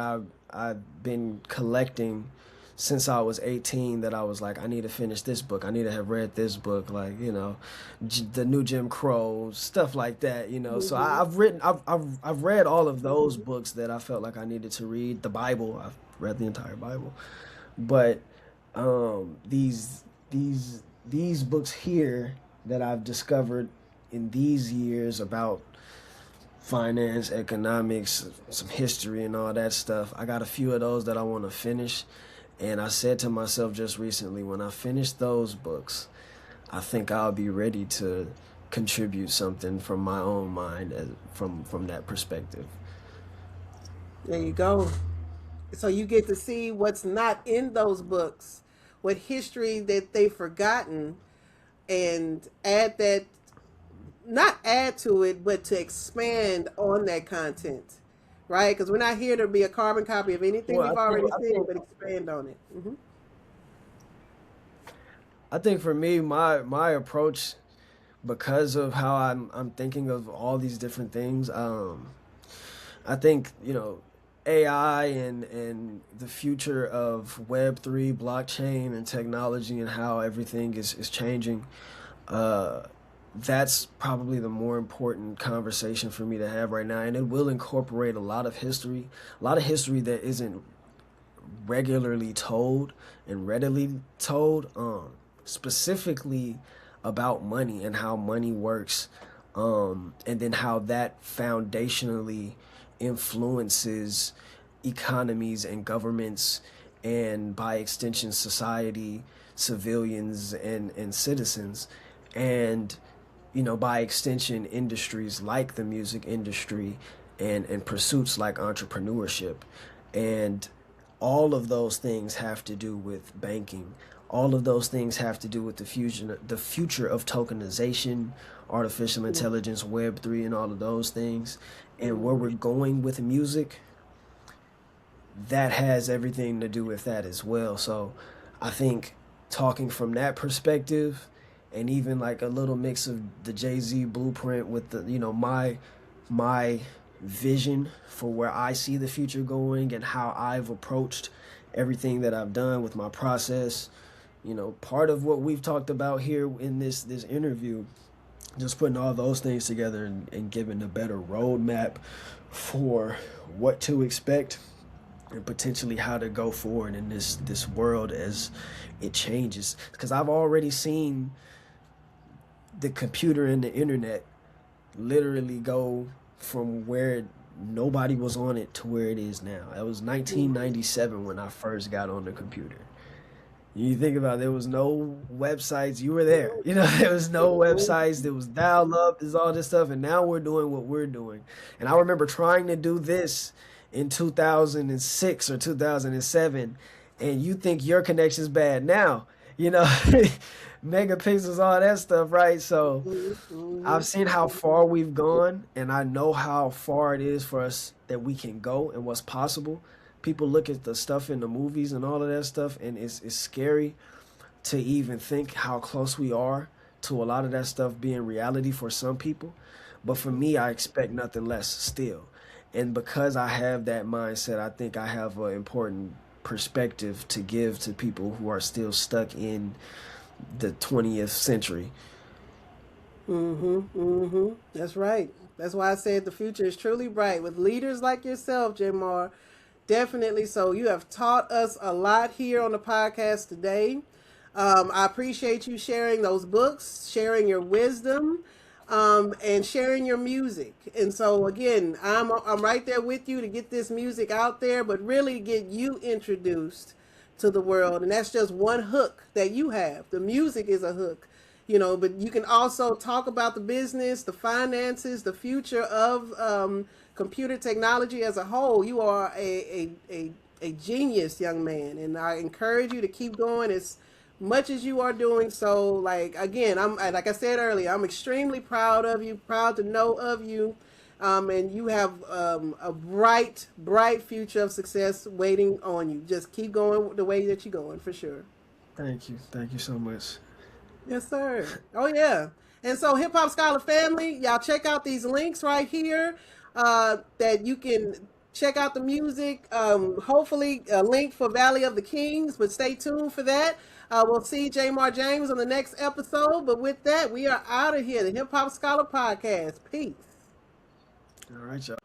I've been collecting since I was 18, that I was like, I need to finish this book. I need to have read this book, like, the new Jim Crow, stuff like that, So Mm-hmm. I've read all of those books that I felt like I needed to read. The Bible, I've read the entire Bible. But these books here that I've discovered in these years about finance, economics, some history, and all that stuff. I got a few of those that I want to finish. And I said to myself just recently, when I finish those books, I think I'll be ready to contribute something from my own mind from that perspective. There you go. So you get to see what's not in those books, what history that they've forgotten, and add that, not add to it, but to expand on that content, right? Because we're not here to be a carbon copy of anything Well, we've I think already I seen, think but expand on it. Hmm. I think for me, my approach, because of how I'm thinking of all these different things, I think, AI and the future of Web3, blockchain, and technology, and how everything is changing. Uh, that's probably the more important conversation for me to have right now, and it will incorporate a lot of history that isn't regularly told and readily told, specifically about money and how money works, and then how that foundationally influences economies and governments, and by extension, society, civilians, and citizens, and by extension, industries like the music industry, and pursuits like entrepreneurship. And all of those things have to do with banking. All of those things have to do with the future of tokenization, artificial intelligence, Web3, and all of those things. And where Hmm. we're going with music, that has everything to do with that as well. So I think, talking from that perspective, and even like a little mix of the Jay-Z blueprint with the, my vision for where I see the future going, and how I've approached everything that I've done with my process. Part of what we've talked about here in this interview, just putting all those things together, and giving a better roadmap for what to expect, and potentially how to go forward in this world as it changes. Because I've already seen the computer and the internet literally go from where nobody was on it to where it is now. It was Hmm. 1997 when I first got on the computer. You think about it, there was no websites. You were there. There was no websites. There was dial up. There's all this stuff. And now we're doing what we're doing. And I remember trying to do this in 2006 or 2007. And you think your connection's bad now. Megapixels, all that stuff, right? So Hmm. Hmm. I've seen how far we've gone, and I know how far it is for us that we can go and what's possible. People look at the stuff in the movies and all of that stuff, and it's scary to even think how close we are to a lot of that stuff being reality for some people. But for me, I expect nothing less still. And because I have that mindset, I think I have an important perspective to give to people who are still stuck in the 20th century. Hmm. Hmm. That's right. That's why I said the future is truly bright with leaders like yourself, Jamar. Definitely. So you have taught us a lot here on the podcast today. I appreciate you sharing those books, sharing your wisdom, and sharing your music. And so again, I'm right there with you to get this music out there, but really get you introduced to the world. And that's just one hook that you have. The music is a hook, but you can also talk about the business, the finances, the future of computer technology as a whole. You are a genius, young man, and I encourage you to keep going as much as you are doing. So, like again, like I said earlier, I'm extremely proud of you, proud to know of you, and you have a bright, bright future of success waiting on you. Just keep going the way that you're going, for sure. Thank you. Thank you so much. Yes, sir. Oh, yeah. And so, Hip Hop Scholar family, y'all check out these links right here that you can Check out the music. Hopefully, a link for Valley of the Kings, but stay tuned for that. We'll see Jaymar Jamez on the next episode. But with that, we are out of here. The Hip Hop Scholar Podcast. Peace. All right, y'all.